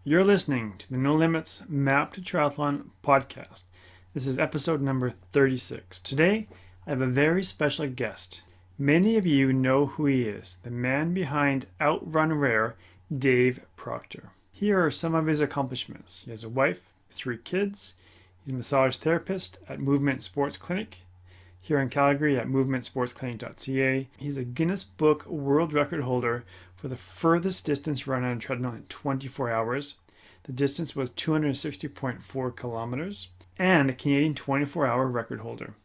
You're listening to the No Limits Map to Triathlon podcast. This is episode number 36. Today, I have a very special guest. Many of you know who he is, the man behind Outrun Rare, Dave Proctor. Here are some of his accomplishments. He has a wife, 3 kids. He's a massage therapist at Movement Sports Clinic here in Calgary at movementsportsclinic.ca. He's a Guinness Book World Record holder for the furthest distance run on a treadmill in 24 hours. The distance was 260.4 kilometers, and the Canadian 24-hour record holder.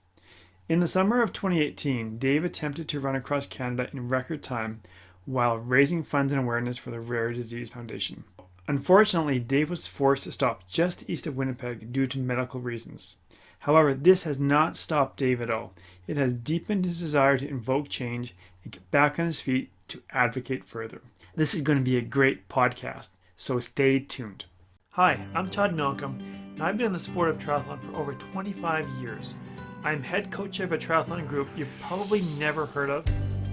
In the summer of 2018, Dave attempted to run across Canada in record time while raising funds and awareness for the Rare Disease Foundation. Unfortunately, Dave was forced to stop just east of Winnipeg due to medical reasons. However, this has not stopped Dave at all. It has deepened his desire to invoke change and get back on his feet to advocate further. This is going to be a great podcast, so stay tuned. Hi, I'm Todd Malcolm, and I've been in the sport of triathlon for over 25 years. I'm head coach of a triathlon group you've probably never heard of.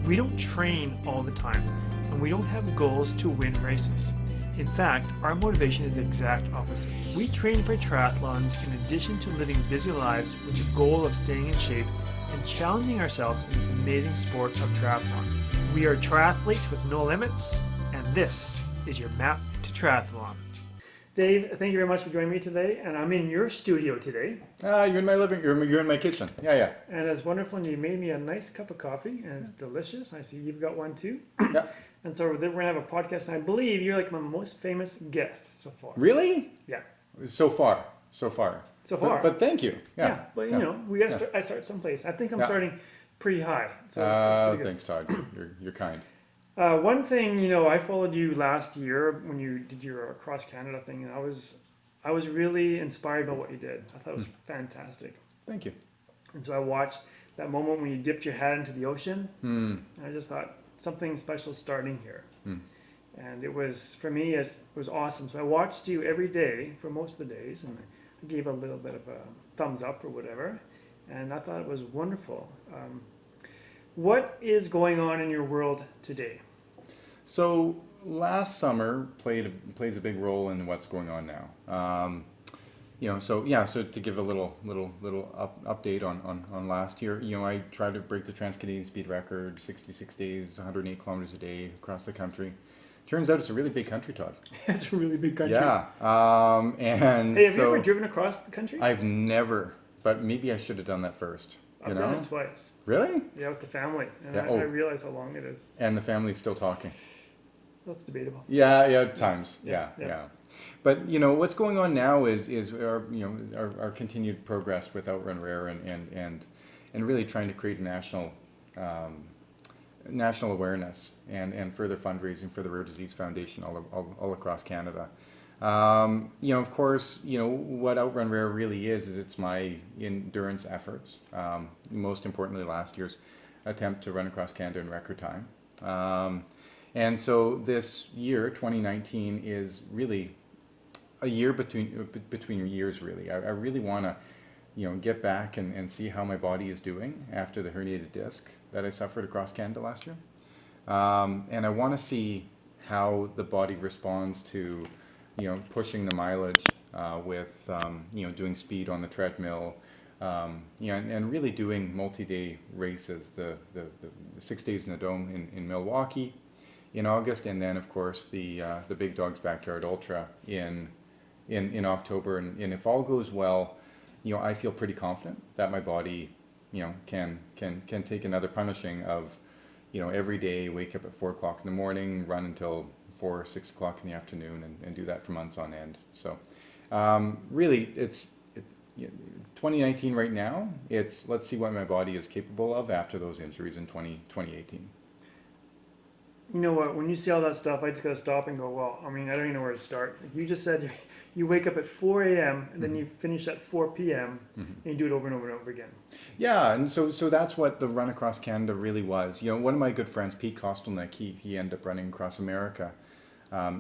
We don't train all the time, and we don't have goals to win races. In fact, our motivation is the exact opposite. We train for triathlons in addition to living busy lives with the goal of staying in shape and challenging ourselves in this amazing sport of triathlon. We are triathletes with no limits, and this is your map to triathlon. Dave, thank you very much for joining me today, and I'm in your studio today. You're in my living room. You're in my kitchen. Yeah. And it's wonderful, and you made me a nice cup of coffee, and it's delicious. I see you've got one too. Yeah. And so we're going to have a podcast, and I believe you're like my most famous guest so far. Really? Yeah. So far. But thank you. Yeah. But you know, we got to I start someplace. I think I'm starting pretty high. So it's pretty good. Thanks, Todd. You're kind. One thing, you know, I followed you last year when you did your Across Canada thing, and I was really inspired by what you did. I thought it was fantastic. Thank you. And so I watched that moment when you dipped your head into the ocean, and I just thought something special starting here. And it was, for me, it was awesome. So I watched you every day for most of the days, and I gave a little bit of a thumbs up or whatever, and I thought it was wonderful. What is going on in your world today? So last summer plays a big role in what's going on now. So to give a little update on last year, I tried to break the Trans-Canadian speed record, 66 days, 108 kilometers a day across the country. Turns out it's a really big country, Todd. It's a really big country. Yeah. And hey, have you ever driven across the country? I've never, but maybe I should have done that first. I've done it twice. Really? Yeah, with the family. And Yeah. I realize how long it is. And the family's still talking. That's debatable. Yeah, at times. Yeah. But what's going on now is our continued progress with Outrun Rare and really trying to create a national awareness and further fundraising for the Rare Disease Foundation all across Canada. Of course, what Outrun Rare really is it's my endurance efforts. Most importantly, last year's attempt to run across Canada in record time. And so this year, 2019, is really a year between years, really. I really want to, get back and see how my body is doing after the herniated disc that I suffered across Canada last year. And I want to see how the body responds to, pushing the mileage with, doing speed on the treadmill, and really doing multi-day races, the 6 days in the Dome in Milwaukee in August, and then of course the Big Dog's Backyard Ultra in October. And if all goes well, I feel pretty confident that my body, can take another punishing of, every day wake up at 4 o'clock in the morning, run until 4 or 6 o'clock in the afternoon, and do that for months on end. So really, it's 2019 right now. Let's see what my body is capable of after those injuries in 2018. You know what? When you see all that stuff, I just got to stop and go, well, I mean, I don't even know where to start. You just said you wake up at 4 a.m. and then you finish at 4 p.m. and you do it over and over and over again. Yeah, and so that's what the run across Canada really was. One of my good friends, Pete Kostelnick, he ended up running across America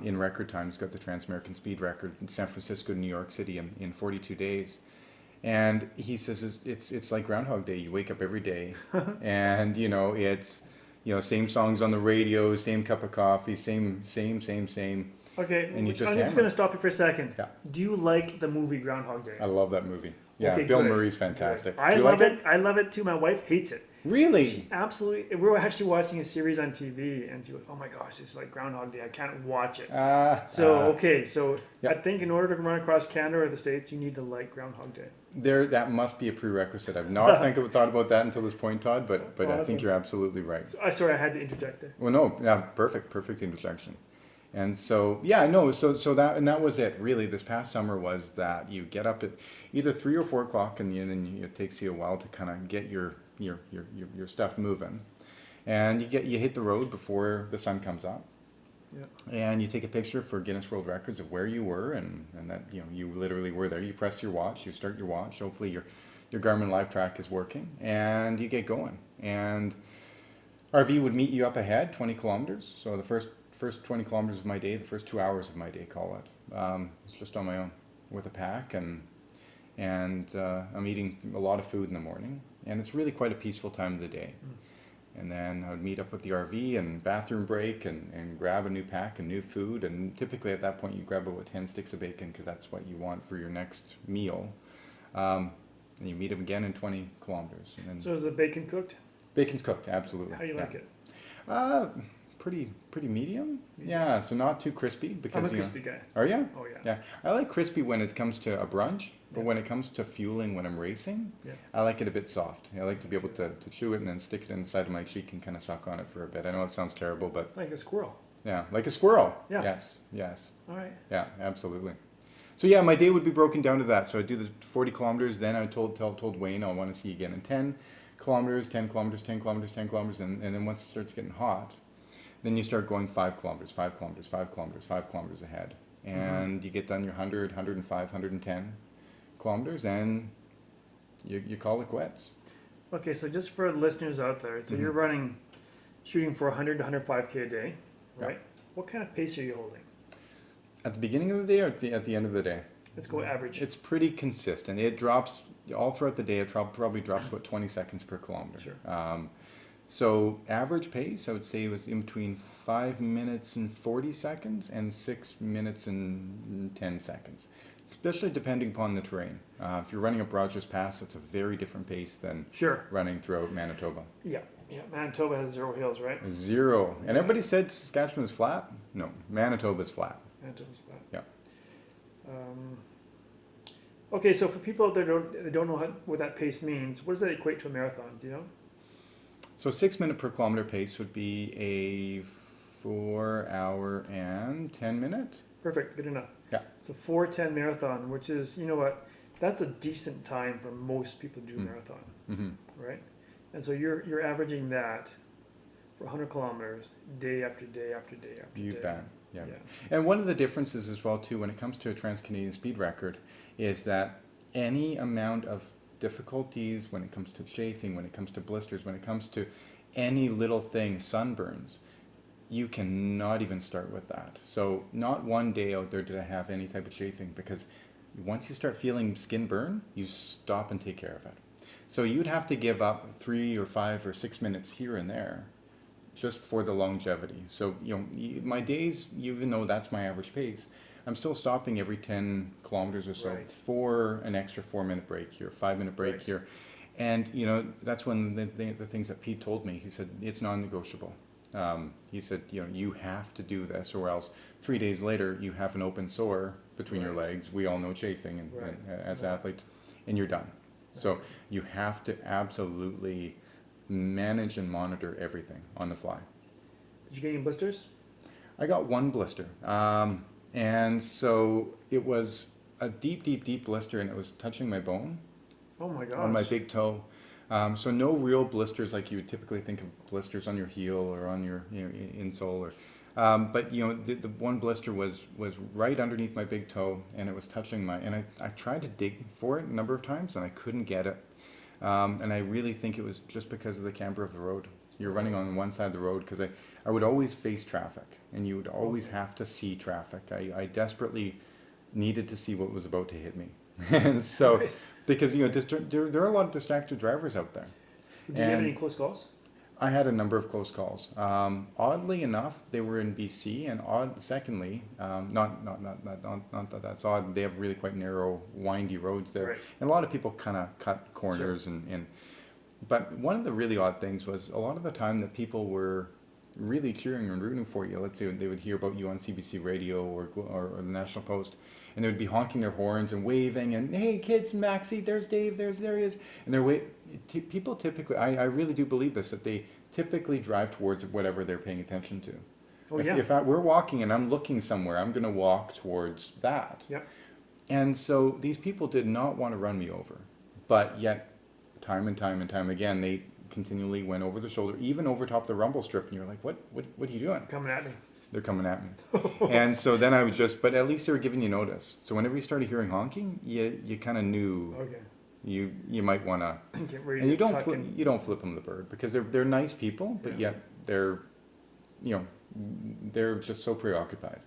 in record time. He's got the Trans-American Speed record in San Francisco, New York City in 42 days. And he says it's like Groundhog Day. You wake up every day and, it's... same songs on the radio, same cup of coffee, same. Okay, and you just I'm just hammer. going to stop you for a second. Yeah. Do you like the movie Groundhog Day? I love that movie. Yeah, Okay, Bill good. Murray's Good. fantastic. I Do you love like it. I love it too. My wife hates it. Really? Absolutely. We were actually watching a series on TV, and she goes, "Oh my gosh, it's like Groundhog Day. I can't watch it." So I Yep. think in order to run across Canada or the States, you need to like Groundhog Day. That must be a prerequisite. I've not thought about that until this point, Todd, but I think Awesome. you're absolutely right. Sorry, I had to interject there. Well, no, yeah, perfect interjection. And so, yeah, no, that was it. Really, this past summer was that you get up at either 3 or 4 o'clock, and then it takes you a while to kind of get your stuff moving, and you hit the road before the sun comes up, Yeah. and you take a picture for Guinness World Records of where you were, and that you literally were there. You press your watch, you start your watch. Hopefully, your Garmin Live Track is working, and you get going. And RV would meet you up ahead, 20 kilometers. So the first 20 kilometers of my day, the first 2 hours of my day, call it. It's just on my own with a pack, and I'm eating a lot of food in the morning, and it's really quite a peaceful time of the day. And then I would meet up with the RV and bathroom break and grab a new pack and new food, and typically at that point you grab about 10 sticks of bacon because that's what you want for your next meal. And you meet them again in 20 kilometers. And then So is the bacon cooked? bacon's cooked, absolutely. How do you like it? Pretty medium. Yeah, so not too crispy because I'm a crispy guy. Are you? Oh yeah. Yeah, I like crispy when it comes to a brunch, but Yeah. when it comes to fueling when I'm racing, Yeah. I like it a bit soft. I like to be able to chew it and then stick it inside of my cheek and kind of suck on it for a bit. I know it sounds terrible, but Like a squirrel. yeah, like a squirrel. Yeah. Yes. All right. Yeah, absolutely. So yeah, my day would be broken down to that. So I'd do the 40 kilometers, then I told Wayne I want to see you again in 10 kilometers, 10 kilometers, 10 kilometers, 10 kilometers, and then once it starts getting hot, then you start going 5 kilometers, 5 kilometers, 5 kilometers, 5 kilometers ahead. And you get done your 100, 105, 110 kilometers, and you call it quits. Okay, so just for the listeners out there, so you're shooting for 100 to 105K a day, right? Yeah. What kind of pace are you holding? At the beginning of the day or at the end of the day? Let's go average. It's pretty consistent. It drops all throughout the day. It probably drops about 20 seconds per kilometer. Sure. So average pace, I would say, was in between 5 minutes and 40 seconds and 6 minutes and 10 seconds, especially depending upon the terrain. If you're running up Rogers Pass, it's a very different pace than Sure. running throughout Manitoba. Yeah. Manitoba has 0 hills, right? Zero. And everybody said Saskatchewan is flat. No, Manitoba's flat. Manitoba's flat. Yeah. Okay, so for people out there that don't know what that pace means, what does that equate to a marathon? Do you know? So 6 minute per kilometer pace would be a 4 hour and 10 minute. Perfect. Good enough. Yeah. So 4:10 marathon, which is, you know what? That's a decent time for most people to do a marathon, Mm-hmm. right? And so you're averaging that for 100 kilometers, day after day after day after You day. bet. Yeah. Yeah. And one of the differences as well too when it comes to a Trans-Canadian speed record is that any amount of difficulties when it comes to chafing, when it comes to blisters, when it comes to any little thing, sunburns, you cannot even start with that. So not one day out there did I have any type of chafing, because once you start feeling skin burn, you stop and take care of it. So you'd have to give up 3 or 5 or 6 minutes here and there just for the longevity. So, my days, even though that's my average pace, I'm still stopping every 10 kilometers or so Right. for an extra 4-minute break here, 5-minute break Right. here. And, that's one of the things that Pete told me. He said, it's non-negotiable. He said, you have to do this, or else 3 days later you have an open sore between your Right. legs. We all know chafing and Right. as athletes, and you're done. So you have to absolutely manage and monitor everything on the fly. Did you get any blisters? I got one blister, and so it was a deep blister, and it was touching my bone Oh my gosh. on my big toe. So no real blisters like you would typically think of blisters on your heel or on your insole, or but the one blister was right underneath my big toe, and it was touching and I tried to dig for it a number of times and I couldn't get it, and I really think it was just because of the camber of the road. You're running on one side of the road, because I would always face traffic, and you would always have to see traffic. I desperately needed to see what was about to hit me. And so, because there are a lot of distracted drivers out there. Did you have any close calls? I had a number of close calls. Oddly enough, they were in BC, and secondly, not that that's odd. They have really quite narrow, windy roads there, Right. and a lot of people kind of cut Sure. corners and. But one of the really odd things was a lot of the time that people were really cheering and rooting for you. Let's say they would hear about you on CBC Radio or the National Post, and they would be honking their horns and waving and, hey kids, Maxie, there's Dave, there he is, and people typically, I really do believe this, that they typically drive towards whatever they're paying attention to. Oh, If, yeah. we're walking and I'm looking somewhere, I'm going to walk towards that. Yep. And so these people did not want to run me over, but yet time and time and time again, they continually went over the shoulder, even over top the rumble strip, and you're like, what are you doing? Coming at me. They're coming at me. And so then I would but at least they were giving you notice. So whenever you started hearing honking, you kind of knew Okay. you might want to, Get ready and to tuck in. you don't flip them the bird, because they're nice people, but Yeah. yet they're, they're just so preoccupied.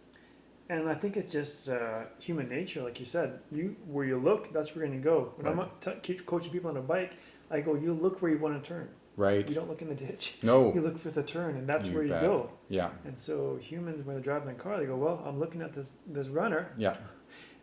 And I think it's just human nature, like you said. Where you look, that's where you're going to go. When Right. I'm coaching people on a bike, I go, you look where you want to turn. Right. You don't look in the ditch. No. You look for the turn, and that's You where you bet. go. Yeah. And so humans, when they're driving their car, they go, well, I'm looking at this runner, Yeah.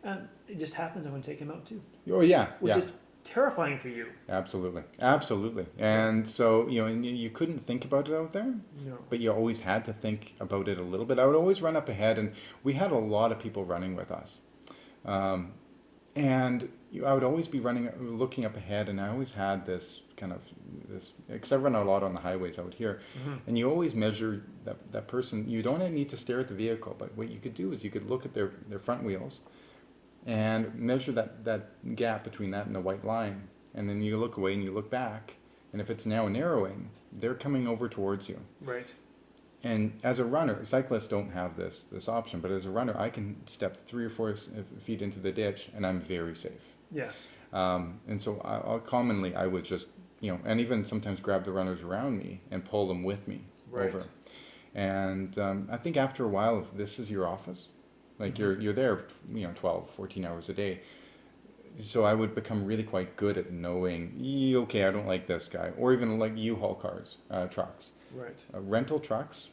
and it just happens. I want to take him out too, Oh yeah. which Yeah. is terrifying for you. Absolutely. Absolutely. And so, and you couldn't think about it out there, No. but you always had to think about it a little bit. I would always run up ahead, and we had a lot of people running with us. And I would always be looking up ahead, and I always had this, because I run a lot on the highways out here, and you always measure that person. You don't need to stare at the vehicle, but what you could do is you could look at their front wheels and measure that gap between that and the white line, and then you look away and you look back, and if it's now narrowing, they're coming over towards you. Right. And as a runner, cyclists don't have this option, but as a runner, I can step 3 or 4 feet into the ditch, and I'm very safe. Yes. And so I would just, and even sometimes grab the runners around me and pull them with me Right. over. And I think after a while, if this is your office, like you're there, 12, 14 hours a day. So I would become really quite good at knowing, okay, I don't like this guy, or even like U-Haul cars, trucks. Right. Rental trucks,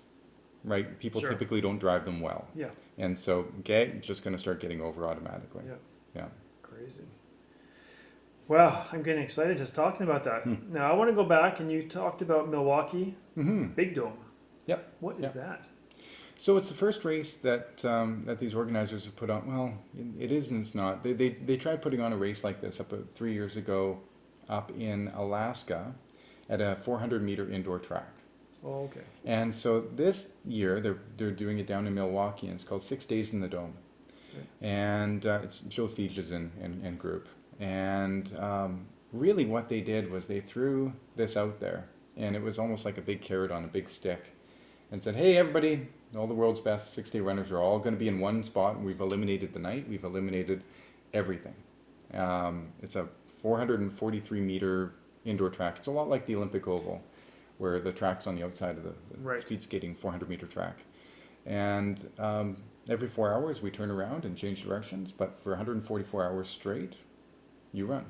right? People Sure. typically don't drive them well. Yeah. And so just going to start getting over automatically. Yeah. Yeah. Crazy. Wow, I'm getting excited just talking about that. Now I want to go back, and you talked about Milwaukee Big Dome. Yep. What is that? So it's the first race that that these organizers have put on. Well, it is and it's not. They tried putting on a race like this 3 years ago up in Alaska at a 400-meter indoor track. Oh, okay. And so this year they're doing it down in Milwaukee, and it's called 6 Days in the Dome. Right. And it's Joe Feges and group. And really what they did was they threw this out there, and it was almost like a big carrot on a big stick, and said, hey everybody, all the world's best 6-day runners are all going to be in one spot, and we've eliminated the night, we've eliminated everything. It's a 443-meter indoor track. It's a lot like the Olympic Oval, where the track's on the outside of the Right. speed skating 400-meter track. And every 4 hours we turn around and change directions, but for 144 hours straight, you run.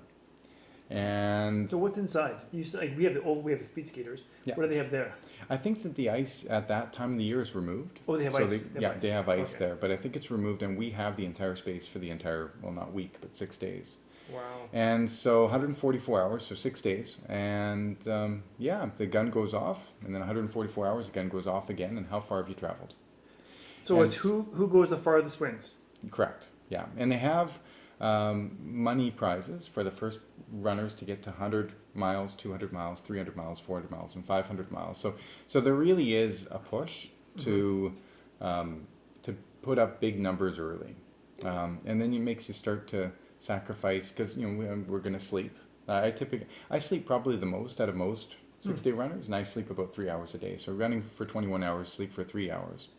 And So what's inside? You said like, we have the speed skaters. Yeah. What do they have there? I think that the ice at that time of the year is removed. Oh, they have So ice. they have ice Okay. there, but I think it's removed, and we have the entire space for the entire, well, not week, but 6 days. Wow. And so 144 hours, so 6 days, and the gun goes off, and then 144 hours, the gun goes off again, and how far have you traveled? So And it's who goes the farthest wins. Correct, yeah. And they have money prizes for the first runners to get to 100 miles, 200 miles, 300 miles, 400 miles, and 500 miles. So there really is a push to put up big numbers early. And then it makes you start to sacrifice, because we're going to sleep. I sleep probably the most out of most 6-day runners, and I sleep about 3 hours a day. So running for 21 hours, sleep for 3 hours.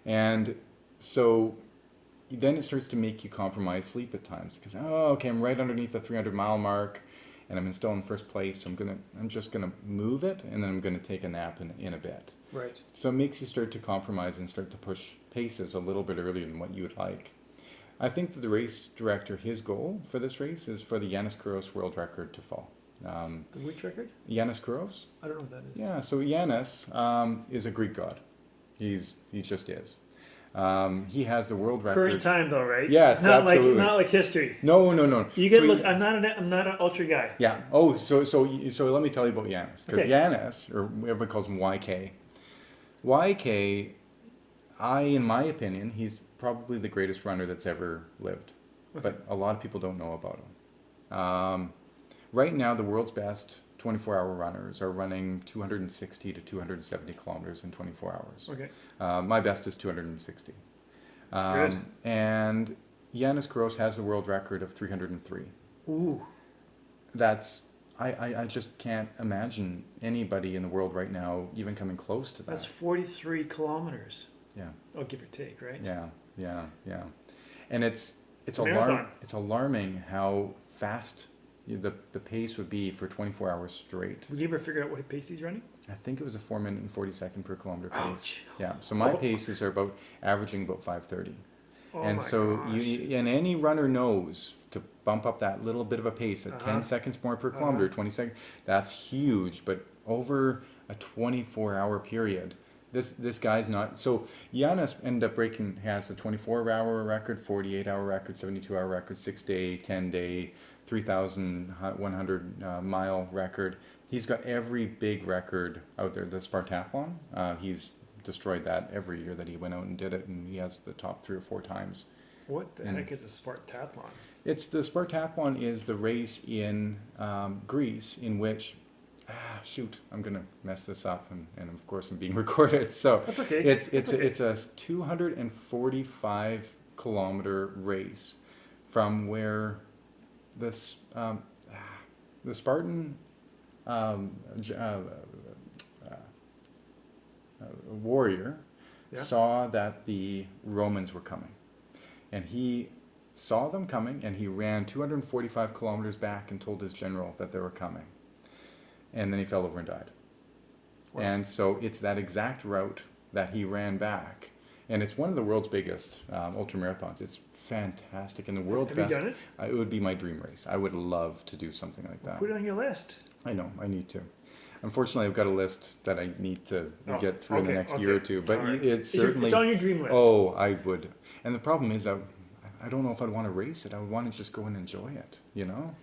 And so then it starts to make you compromise sleep at times, because okay, I'm right underneath the 300-mile mark, and I'm still in first place. So I'm just gonna move it, and then I'm gonna take a nap in a bit. Right. So it makes you start to compromise and start to push paces a little bit earlier than what you would like. I think that the race director, his goal for this race is for the Yanis Kouros world record to fall. The which record? Yanis Kouros. I don't know what that is. Yeah, so Yanis is a Greek god. He just is. He has the world record. Current time though, right? Yes, not absolutely. Not like history. No. You get So look. I'm not an ultra guy. Yeah. Oh, so let me tell you about Yanis, because Okay. Yanis, or everybody calls him YK. YK, in my opinion, he's probably the greatest runner that's ever lived, but a lot of people don't know about him. Right now, the world's best 24-hour runners are running 260 to 270 kilometers in 24 hours. Okay. My best is 260. That's good. And Yanis Kouros has the world record of 303. Ooh. I just can't imagine anybody in the world right now even coming close to that. That's 43 kilometers. Yeah. Oh, give or take, right? Yeah. And it's Marathon. It's alarming how fast the pace would be for 24 hours straight. Did you ever figure out what pace he's running? I think it was a 4 minute and 40-second per kilometer pace. Ouch. Yeah. So my paces are averaging about 5:30. Oh And my so gosh. and any runner knows to bump up that little bit of a pace at 10 seconds more per kilometer, 20 seconds. That's huge. But over a 24-hour period, this guy's not. So Yanis ended up has the 24-hour record, 48-hour record, 72-hour record, 6-day, 10-day, 3,100 mile record. He's got every big record out there. The Spartathlon, he's destroyed that every year that he went out and did it, and he has the top 3 or 4 times. What the heck is a Spartathlon? The Spartathlon is the race in Greece in which, I'm gonna mess this up, and of course I'm being recorded. So that's okay. It's a 245 kilometer race from where the Spartan warrior saw that the Romans were coming, and he saw them coming, and he ran 245 kilometers back and told his general that they were coming, and then he fell over and died. Wow. And so it's that exact route that he ran back, and it's one of the world's biggest ultra marathons. It's fantastic, and the world's best. Have you done it? It would be my dream race. I would love to do something like that. Put it on your list. I know, I need to. Unfortunately, I've got a list that I need to get through in the next year or two, but it's certainly... It's on your dream list. Oh, I would. And the problem is, I don't know if I'd want to race it. I would want to just go and enjoy it, you know?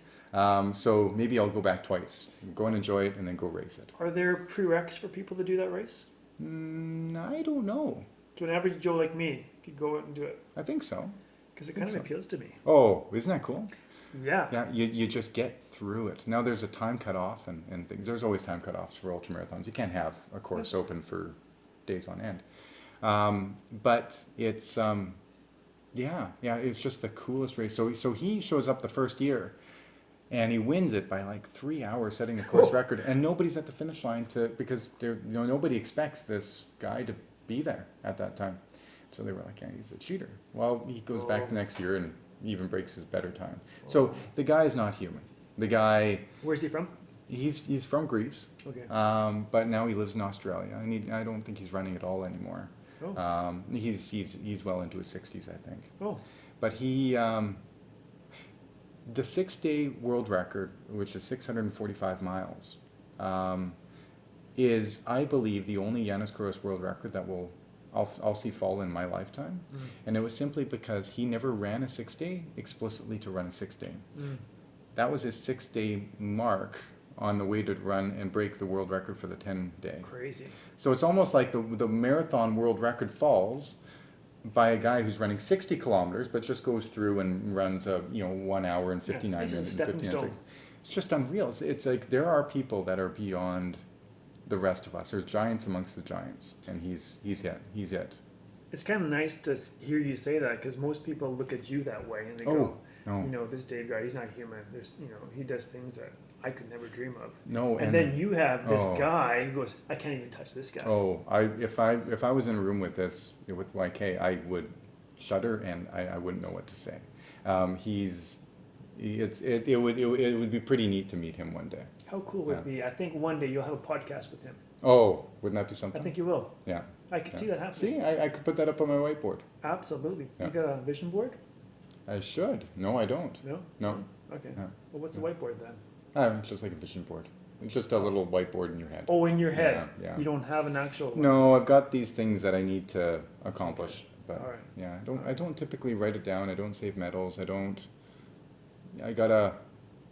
So maybe I'll go back twice. Go and enjoy it, and then go race it. Are there prereqs for people to do that race? I don't know. To an average Joe like me, could go out and do it? I think so. Because it kind of appeals to me. Oh, isn't that cool? Yeah. Yeah, you just get through it. Now there's a time cutoff and things. There's always time cutoffs for ultramarathons. You can't have a course open for days on end. But it's it's just the coolest race. So he shows up the first year, and he wins it by like 3 hours, setting the course record. And nobody's at the finish line because nobody expects this guy to be there at that time. So they were like, yeah, he's a cheater. Well, he goes back the next year and even breaks his better time. So the guy is not human. The guy... Where's he from? He's from Greece. Okay. But now he lives in Australia. I don't think he's running at all anymore. Oh. He's well into his 60s, I think. Oh. But he... the 6-day world record, which is 645 miles, is, I believe, the only Yanis Kouros world record that I'll see fall in my lifetime. And it was simply because he never ran a 6-day explicitly to run a 6-day. That was his 6-day mark on the way to run and break the world record for the 10-day. Crazy. So it's almost like the marathon world record falls by a guy who's running 60 kilometers, but just goes through and runs 1 hour and 59 minutes and 59 seconds. It's just unreal. It's like there are people that are beyond the rest of us. There's giants amongst the giants, and he's it. It's kind of nice to hear you say that, because most people look at you that way and they go, no. This Dave guy, he's not human. There's, he does things that I could never dream of. No, and then you have this guy who goes, I can't even touch this guy. Oh, if I was in a room with YK, I would shudder and I wouldn't know what to say. It would be pretty neat to meet him one day. How cool would it be? I think one day you'll have a podcast with him. Oh, wouldn't that be something? I think you will. Yeah. I could see that happening. See, I could put that up on my whiteboard. Absolutely. Yeah. You got a vision board? I should. No, I don't. No? No. Okay. Yeah. Well, what's the whiteboard then? It's just like a vision board. It's just a little whiteboard in your head. Oh, in your head. Yeah, yeah. You don't have an actual one. No, I've got these things that I need to accomplish, but All right. yeah, I don't typically write it down. I don't save medals. I gotta,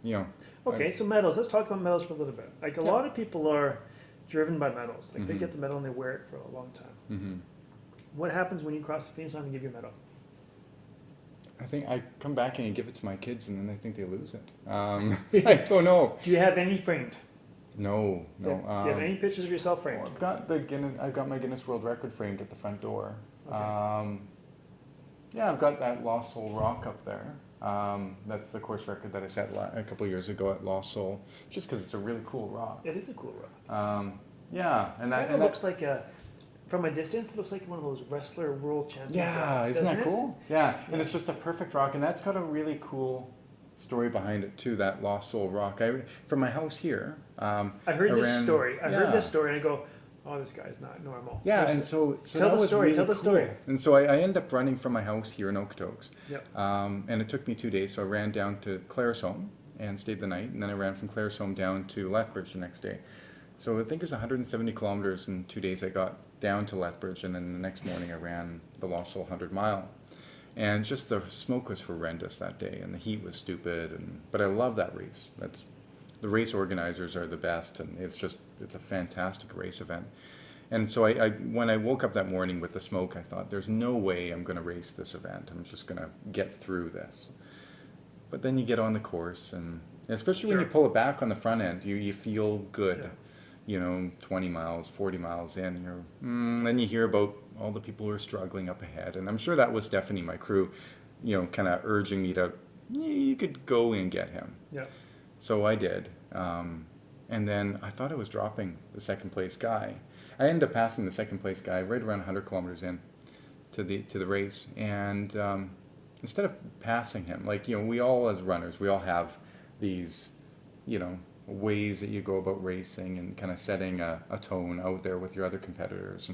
you know. Okay, so medals. Let's talk about medals for a little bit. Like a lot of people are driven by medals. Like they get the medal and they wear it for a long time. Mm-hmm. What happens when you cross the finish line and give you a medal? I think I come back and I give it to my kids, and then they think they lose it. I don't know. Do you have any framed? No, no. Do you have any pictures of yourself framed? I've got my Guinness World Record framed at the front door. Okay. Yeah, I've got that Lost Soul rock up there. That's the course record that I set a couple of years ago at Lost Soul, just because it's a really cool rock. It is a cool rock. Yeah, and It looks like from a distance, it looks like one of those wrestler world champion yeah, rods, isn't that doesn't cool? Yeah, and it's just a perfect rock, and that's got a really cool story behind it too. That Lost Soul rock. From my house here. I heard this story. I heard yeah. this story, and I go, "Oh, this guy's not normal." Yeah, and so tell that the was story. really Tell the cool. story. And so I ended up running from my house here in Okotoks. Yep. And it took me 2 days. So I ran down to Claresholm and stayed the night, and then I ran from Claresholm down to Lethbridge the next day. So I think it was 170 kilometers in 2 days. I got down to Lethbridge, and then the next morning I ran the Lost Soul 100 mile. And just the smoke was horrendous that day, and the heat was stupid. But I love that race. The race organizers are the best, and it's a fantastic race event. And so when I woke up that morning with the smoke, I thought, there's no way I'm going to race this event. I'm just going to get through this. But then you get on the course, and especially when you pull it back on the front end, you feel good. Yeah. 20 miles, 40 miles in, then you hear about all the people who are struggling up ahead. And I'm sure that was Stephanie, my crew, kind of urging me to, you could go and get him. Yeah. So I did. And then I thought I was dropping the second place guy. I ended up passing the second place guy right around 100 kilometers in to the race. And instead of passing him, we all as runners, we all have these, ways that you go about racing and kind of setting a tone out there with your other competitors.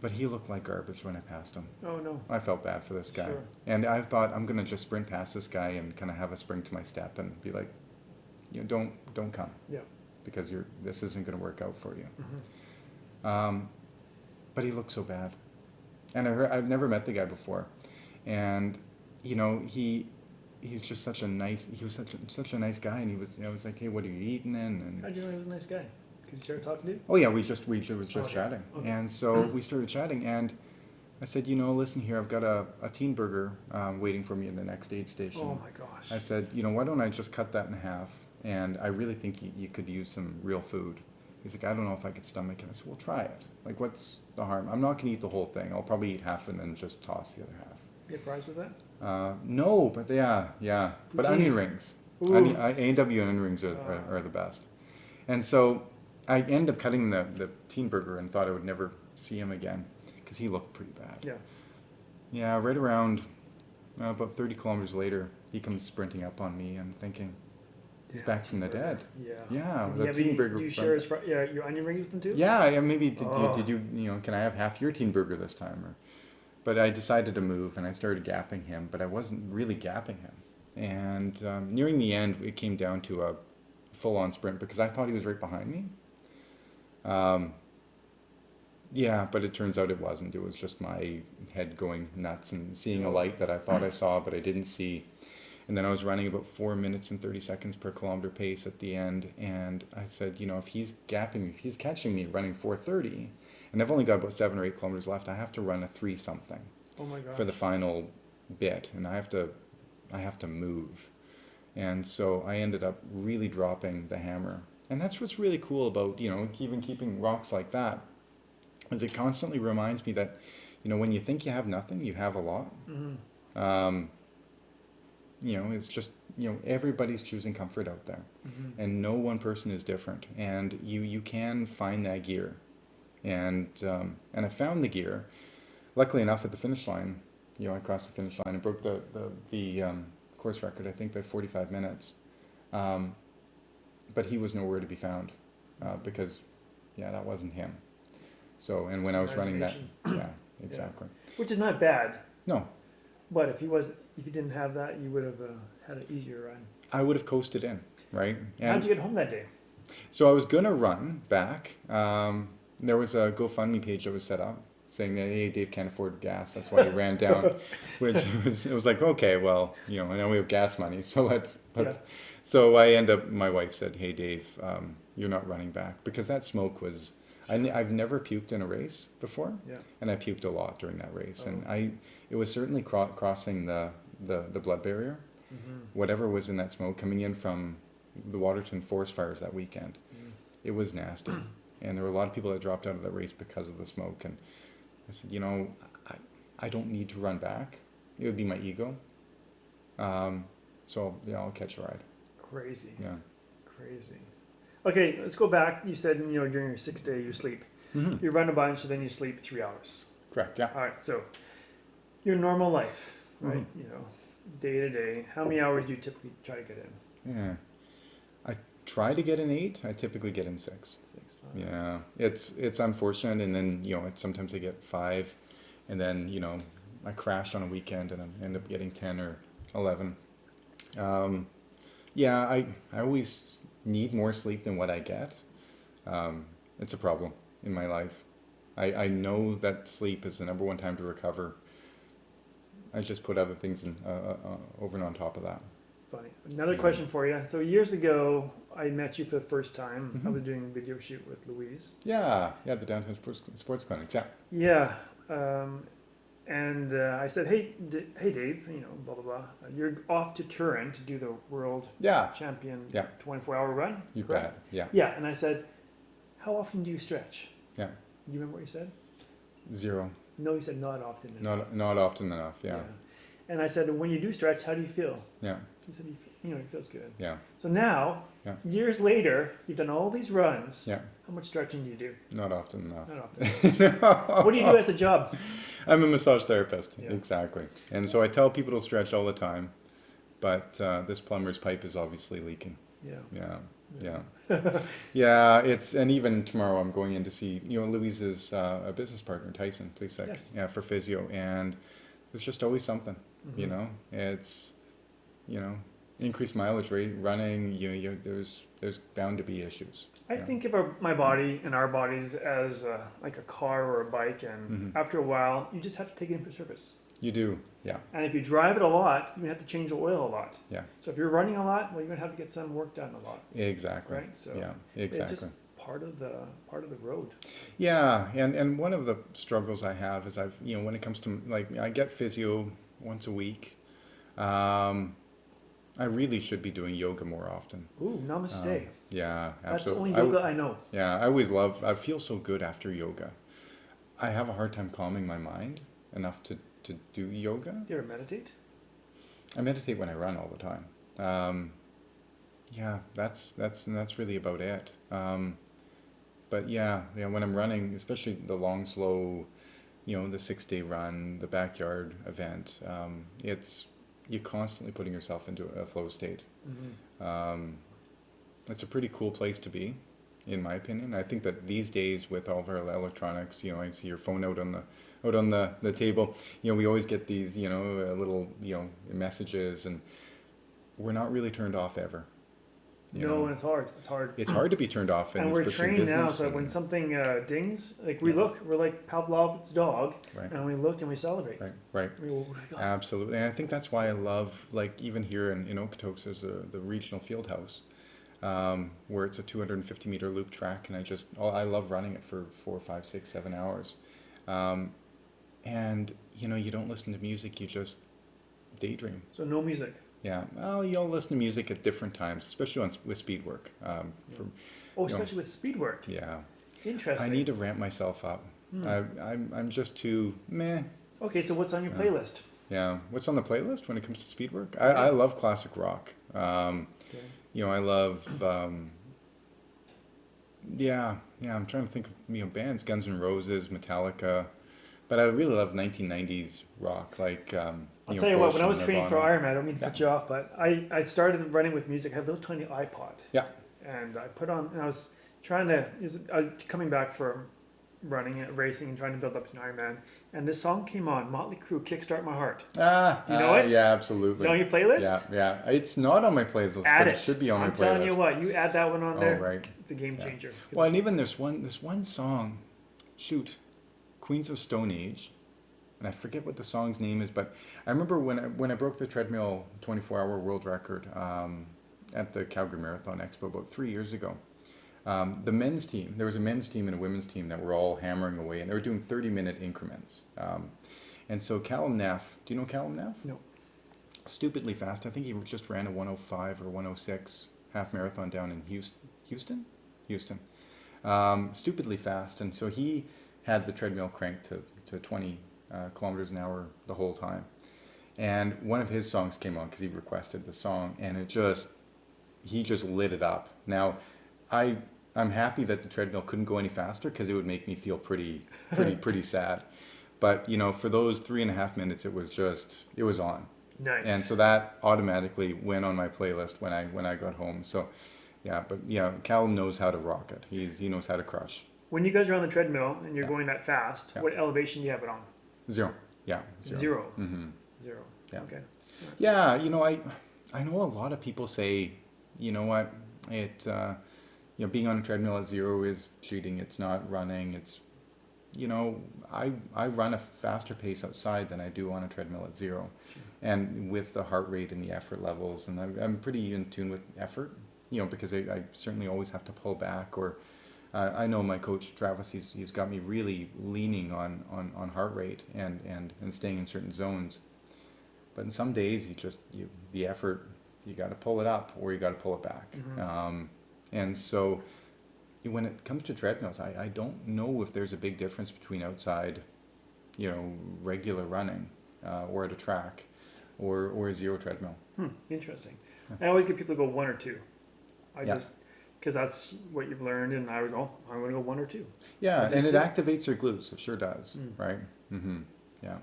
But he looked like garbage when I passed him. Oh, no. I felt bad for this guy. Sure. And I thought, I'm going to just sprint past this guy and kind of have a spring to my step and be like, don't come. Yeah. Because this isn't going to work out for you. Mm-hmm. But he looked so bad. And I've never met the guy before. And, he's just such a nice a nice guy, and I was like, hey, what are you eating in? And How'd you know he was a nice guy? Because you started talking to him? oh yeah, we was just Okay. chatting. Okay. And so we started chatting, and I said, listen here, I've got a teen burger waiting for me in the next aid station. Oh my gosh. I said, why don't I just cut that in half? And I really think you could use some real food. He's like, I don't know if I could stomach it. I said, well, try it. Like, what's the harm? I'm not going to eat the whole thing. I'll probably eat half and then just toss the other half. Get fries with that? No, but yeah. But Poutine. onion rings. Ooh. A&W onion rings are the best. And so I ended up cutting the teen burger and thought I would never see him again because he looked pretty bad. Yeah. Yeah, right around about 30 kilometers later, he comes sprinting up on me. I'm thinking, he's back from the dead. Yeah. Yeah, Yeah, the teen burger. you share your onion rings with them too? Yeah, maybe did you can I have half your teen burger this time? But I decided to move, and I started gapping him, but I wasn't really gapping him. And nearing the end, it came down to a full-on sprint because I thought he was right behind me. Yeah, but it turns out it wasn't. It was just my head going nuts and seeing a light that I thought I saw, but I didn't see. And then I was running about 4 minutes and 30 seconds per kilometer pace at the end, and I said, if he's gapping me, if he's catching me running 4:30, and I've only got about 7 or 8 kilometers left, I have to run a 3 something Oh my gosh. for the final bit, and I have to move. And so I ended up really dropping the hammer. And that's what's really cool about, even keeping rocks like that, is it constantly reminds me that, when you think you have nothing, you have a lot. Mm-hmm. It's just, everybody's choosing comfort out there. Mm-hmm. And no one person is different. And you can find that gear. And I found the gear. Luckily enough, at the finish line, I crossed the finish line and broke the course record, I think, by 45 minutes. But he was nowhere to be found because, that wasn't him. So, and when I was running that, yeah, exactly. Yeah. Which is not bad. No. But if you didn't have that, you would have had an easier run. I would have coasted in. right? How'd And you get home that day? so I was gonna run back. There was a GoFundMe page that was set up saying that, hey, Dave can't afford gas, that's why he ran down. Which it was like, okay, well, now we have gas money, so let's Yeah. let's. So I end up. My wife said, hey, Dave, you're not running back because that smoke was. I've never puked in a race before, Yeah. and I puked a lot during that race, Oh. and it was certainly crossing the blood barrier. Mm-hmm. Whatever was in that smoke coming in from the Waterton forest fires that weekend, it was nasty. And there were a lot of people that dropped out of that race because of the smoke. And I said, I, I don't need to run back. It would be my ego. So yeah, I'll catch a ride. Crazy. Yeah. Crazy. Okay, let's go back. You said, during your 6th day you sleep. Mm-hmm. You run a bunch, and then you sleep 3 hours. Correct. Yeah. All right, so your normal life, right? Mm-hmm. Day to day. How many hours do you typically try to get in? Yeah. I try to get in 8. I typically get in 6. 6. Yeah. It's unfortunate, and then sometimes I get 5, and then I crash on a weekend and I end up getting 10 or 11. Yeah, I always need more sleep than what I get. It's a problem in my life. I know that sleep is the number one time to recover. I just put other things over and on top of that. Funny. Another question for you. So years ago, I met you for the first time. Mm-hmm. I was doing a video shoot with Louise. Yeah, the downtown sports clinics. Yeah. Yeah. And I said, hey, Dave, blah, blah, blah. You're off to Turin to do the world Yeah. champion Yeah. 24-hour run? You correct? bet. Yeah. Yeah. And I said, how often do you stretch? Yeah. You remember what you said? 0. No, you said not often enough. Not often enough. Yeah. And I said, when you do stretch, how do you feel? Yeah. He said, it feels good. Yeah. So now, Yeah. years later, you've done all these runs. Yeah. How much stretching do you do? Not often enough. Not often. What do you do as a job? I'm a massage therapist. Yeah. Exactly. And so I tell people to stretch all the time, but this plumber's pipe is obviously leaking. Yeah. Yeah. Yeah, and even tomorrow I'm going in to see, Louise's a business partner, Tyson Plisek, Yes. yeah, for physio, and there's just always something, Mm-hmm. It's, increased mileage rate, running, there's bound to be issues. I think of my body and our bodies as like a car or a bike, and after a while, you just have to take it in for service. You do, yeah. And if you drive it a lot, you're going to have to change the oil a lot. Yeah. So if you're running a lot, well, you're going to have to get some work done a lot. Exactly. Right? So yeah, exactly. it's just part of the road. Yeah, and one of the struggles I have is when it comes to, like, I get physio once a week. I really should be doing yoga more often. Ooh, namaste. Yeah, absolutely. That's the only yoga I know. Yeah, I feel so good after yoga. I have a hard time calming my mind enough to do yoga. Do you ever meditate? I meditate when I run all the time. Yeah, that's really about it. But yeah, when I'm running, especially the long, slow, the 6-day run, the backyard event, you're constantly putting yourself into a flow state. Mm-hmm. It's a pretty cool place to be, in my opinion. I think that these days with all of our electronics, I see your phone out on the table. We always get these, little, messages, and we're not really turned off ever. No, and it's hard. It's hard to be turned off. And we're trained now, so when something dings, like we're like Pavlov's dog, right. And we look and we celebrate. Right. Absolutely. And I think that's why I love, like, even here in Okotoks is the regional field house, where it's a 250-meter loop track, and I love running it for 4, 5, 6, 7 hours. And you don't listen to music, you just daydream. So no music. Yeah, well, you'll listen to music at different times, especially with speed work. Especially with speed work. Yeah. Interesting. I need to ramp myself up. I'm just too meh. Okay, so what's on your playlist? Yeah, what's on the playlist when it comes to speed work? I love classic rock. I love. I'm trying to think of bands, Guns N' Roses, Metallica. But I really love 1990s rock, like. I'll tell you what, when I was training for Nirvana. Ironman, I don't mean to cut you off, but I started running with music. I had a little tiny iPod. Yeah. And I put on, and I was coming back from running, racing, and trying to build up to an Ironman. and this song came on, Motley Crue, "Kickstart My Heart." Ah, Do you know it? yeah, Is it absolutely. on your playlist? Yeah, yeah. It's not on my playlist, Add but it it. should be on my I'm telling you playlist. what, you add that one on Oh, there, right. it's a game Yeah. changer. 'Cause Well, and even this one song, shoot, Queens of Stone Age, and I forget what the song's name is, but I remember when I broke the treadmill 24-hour world record at the Calgary Marathon Expo about 3 years ago. The men's team, there was a men's team and a women's team that were all hammering away, and they were doing 30-minute increments. And so Callum Neff, do you know Callum Neff? No. Stupidly fast. I think he just ran a 105 or 106 half marathon down in Houston? Houston. Stupidly fast. And so he had the treadmill cranked to 20 kilometers an hour the whole time. And one of his songs came on because he requested the song, and he just lit it up. Now, I'm happy that the treadmill couldn't go any faster because it would make me feel pretty sad. But for those 3.5 minutes, it was on. Nice. And so that automatically went on my playlist when I got home. So yeah, but yeah, Callum knows how to rock it. He knows how to crush. When you guys are on the treadmill and you're Yeah. going that fast, Yeah. what elevation do you have it on? 0. Yeah. 0. Zero. Mm-hmm. Zero. Yeah. Okay. Yeah, I know a lot of people say, you know what, being on a treadmill at 0 is cheating. It's not running. It's, I run a faster pace outside than I do on a treadmill at 0. Sure. And with the heart rate and the effort levels, and I'm pretty in tune with effort, because I certainly always have to pull back. Or I know my coach Travis, he's got me really leaning on heart rate and staying in certain zones. But in some days, the effort, you got to pull it up or you got to pull it back. Mm-hmm. And so when it comes to treadmills, I don't know if there's a big difference between outside, regular running or at a track or a 0 treadmill. Interesting. Yeah. I always get people to go 1 or 2. Yeah. Because that's what you've learned, and I would go, I'm going to go 1 or 2. Yeah, just and it do- activates your glutes. It sure does, right? Mm-hmm. Yeah.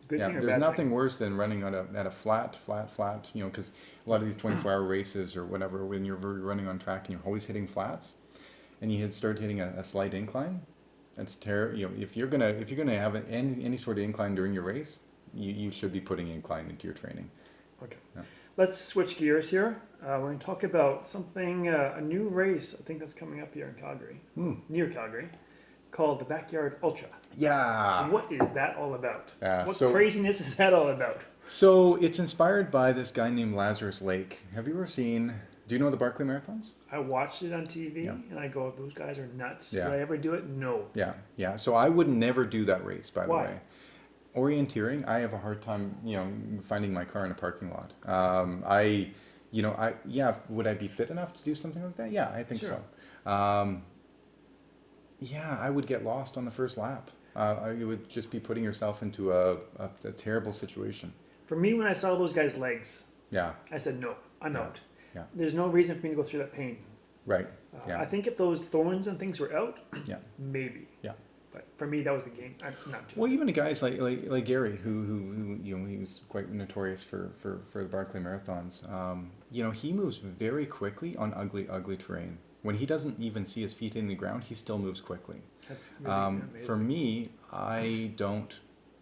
Good Yeah, thing or there's bad nothing thing? worse than running at a flat, because a lot of these 24-hour races or whatever, when you're running on track and you're always hitting flats, and you start hitting a slight incline, that's terrible. If you're gonna have any sort of incline during your race, you should be putting incline into your training. Okay. Yeah. Let's switch gears here. We're going to talk about something, a new race, I think that's coming up here in Calgary, near Calgary, called the Backyard Ultra. Yeah. What is that all about? Yeah, What so- craziness is that all about? So it's inspired by this guy named Lazarus Lake. Have you ever seen? Do you know the Barkley Marathons? I watched it on TV, Yeah. and I go, those guys are nuts. Yeah. Would I ever do it? No. Yeah. So I would never do that race, by the Why? way. Orienteering, I have a hard time, finding my car in a parking lot. Would I be fit enough to do something like that? Yeah, I think Sure. so. Yeah, I would get lost on the first lap. You would just be putting yourself into a terrible situation. For me, when I saw those guys' legs, Yeah, I said, no, I'm Yeah. out. Yeah. There's no reason for me to go through that pain. right. I Yeah, think if those thorns and things were out, yeah. maybe. Yeah. But for me, that was the game. I'm not doing Well, even the guys like Gary, who he was quite notorious for the Barkley Marathons. He moves very quickly on ugly terrain. When he doesn't even see his feet in the ground, he still moves quickly. That's really amazing. For me, I don't.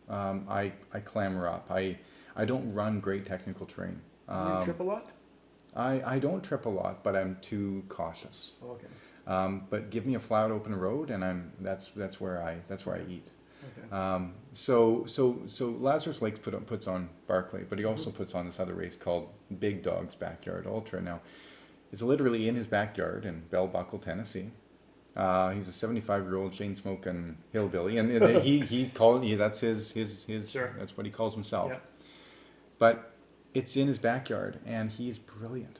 I clamber up. I don't run great technical terrain. You trip a lot? I don't trip a lot, but I'm too cautious. Oh, okay. But give me a flat open road, and that's where I eat. Okay. So Lazarus Lake puts on Barkley, but he also puts on this other race called Big Dog's Backyard Ultra. Now, it's literally in his backyard in Bell Buckle, Tennessee. He's a 75-year-old chain smoking hillbilly, and that's his Sure. that's what he calls himself. Yeah. But it's in his backyard, and he's brilliant.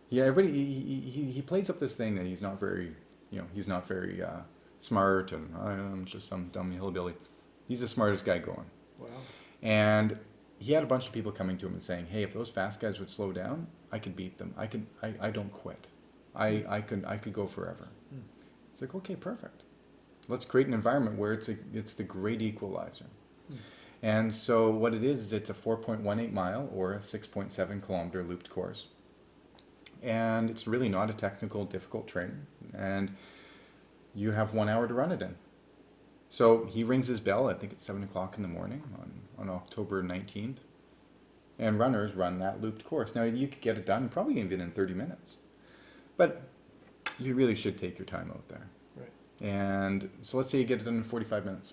Yeah, everybody he plays up this thing that he's not very smart, and I'm just some dumb hillbilly. He's the smartest guy going. Wow. And he had a bunch of people coming to him and saying, "Hey, if those fast guys would slow down, I could beat them. I don't quit. I could go forever." It's like, okay, perfect. Let's create an environment where it's the great equalizer. And so what it is it's a 4.18 mile or a 6.7 kilometer looped course. And it's really not a technical, difficult train. And you have 1 hour to run it in. So he rings his bell, I think it's 7 o'clock in the morning on October 19th. And runners run that looped course. Now, you could get it done probably even in 30 minutes. But you really should take your time out there. Right. And so let's say you get it done in 45 minutes.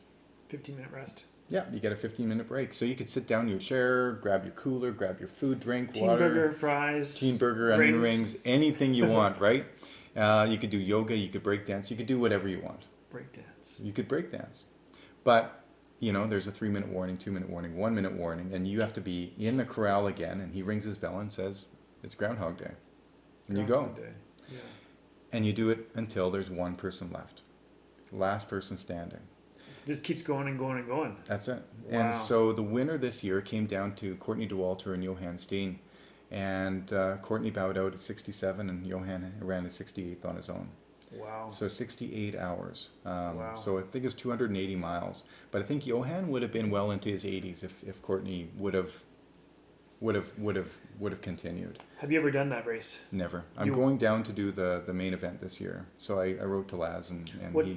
15-minute rest. Yeah, you get a 15-minute break. So you could sit down in your chair, grab your cooler, grab your food, drink, Teen water. burger, fries. Teen burger, onion rings, anything you want, right? You could do yoga, you could break dance, you could do whatever you want. Break dance. You could break dance. But, there's a 3-minute warning, 2-minute warning, 1-minute warning, and you have to be in the corral again, and he rings his bell and says, it's Groundhog Day. And you go. Day. Yeah. And you do it until there's one person left. Last person standing. It just keeps going and going and going. That's it. Wow. And so the winner this year came down to Courtney DeWalter and Johan Steen. And Courtney bowed out at 67 and Johan ran at 68th on his own. Wow. So 68 hours. Wow. So I think it's 280 miles. But I think Johan would have been well into his 80s if Courtney would have continued. Have you ever done that race? Never. I'm going down to do the main event this year. So I wrote to Laz and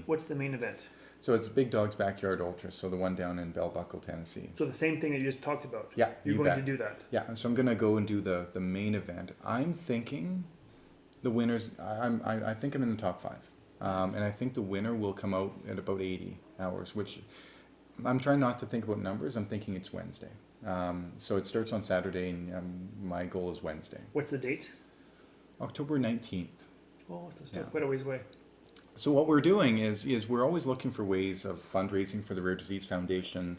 what's the main event? So it's Big Dog's Backyard Ultra, so the one down in Bell Buckle, Tennessee. So the same thing that you just talked about. Yeah, You're going to do that. Yeah, so I'm going to go and do the main event. I'm thinking the winners, I think I'm in the top 5. And I think the winner will come out at about 80 hours, which I'm trying not to think about numbers. I'm thinking it's Wednesday. So it starts on Saturday, and my goal is Wednesday. What's the date? October 19th. Oh, it's still quite a ways away. So what we're doing is we're always looking for ways of fundraising for the Rare Disease Foundation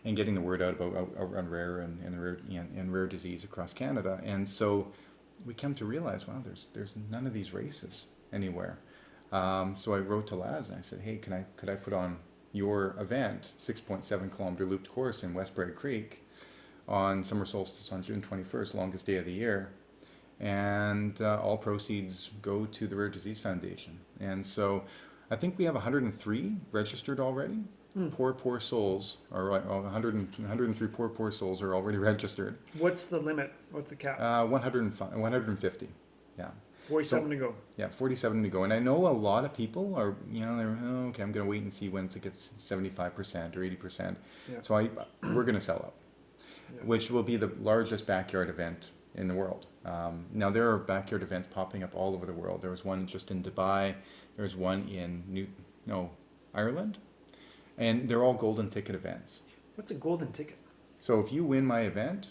and getting the word out about Outrun Rare and rare disease across Canada. And so we come to realize, wow, there's none of these races anywhere. So I wrote to Laz and I said, hey, could I put on your event, 6.7 kilometer looped course in Westbury Creek on summer solstice on June 21st, longest day of the year. And all proceeds go to the Rare Disease Foundation. And so I think we have 103 registered already. Poor souls, or 103 poor souls are already registered. What's the limit? What's the cap? 150, yeah. 47 to go. Yeah, 47 to go. And I know a lot of people are, they're, okay, I'm going to wait and see once it gets 75% or 80%. Yeah. So we're going to sell out, which will be the largest backyard event in the world. Now there are backyard events popping up all over the world. There was one just in Dubai. There's one in Ireland, and they're all golden ticket events. What's a golden ticket? So if you win my event,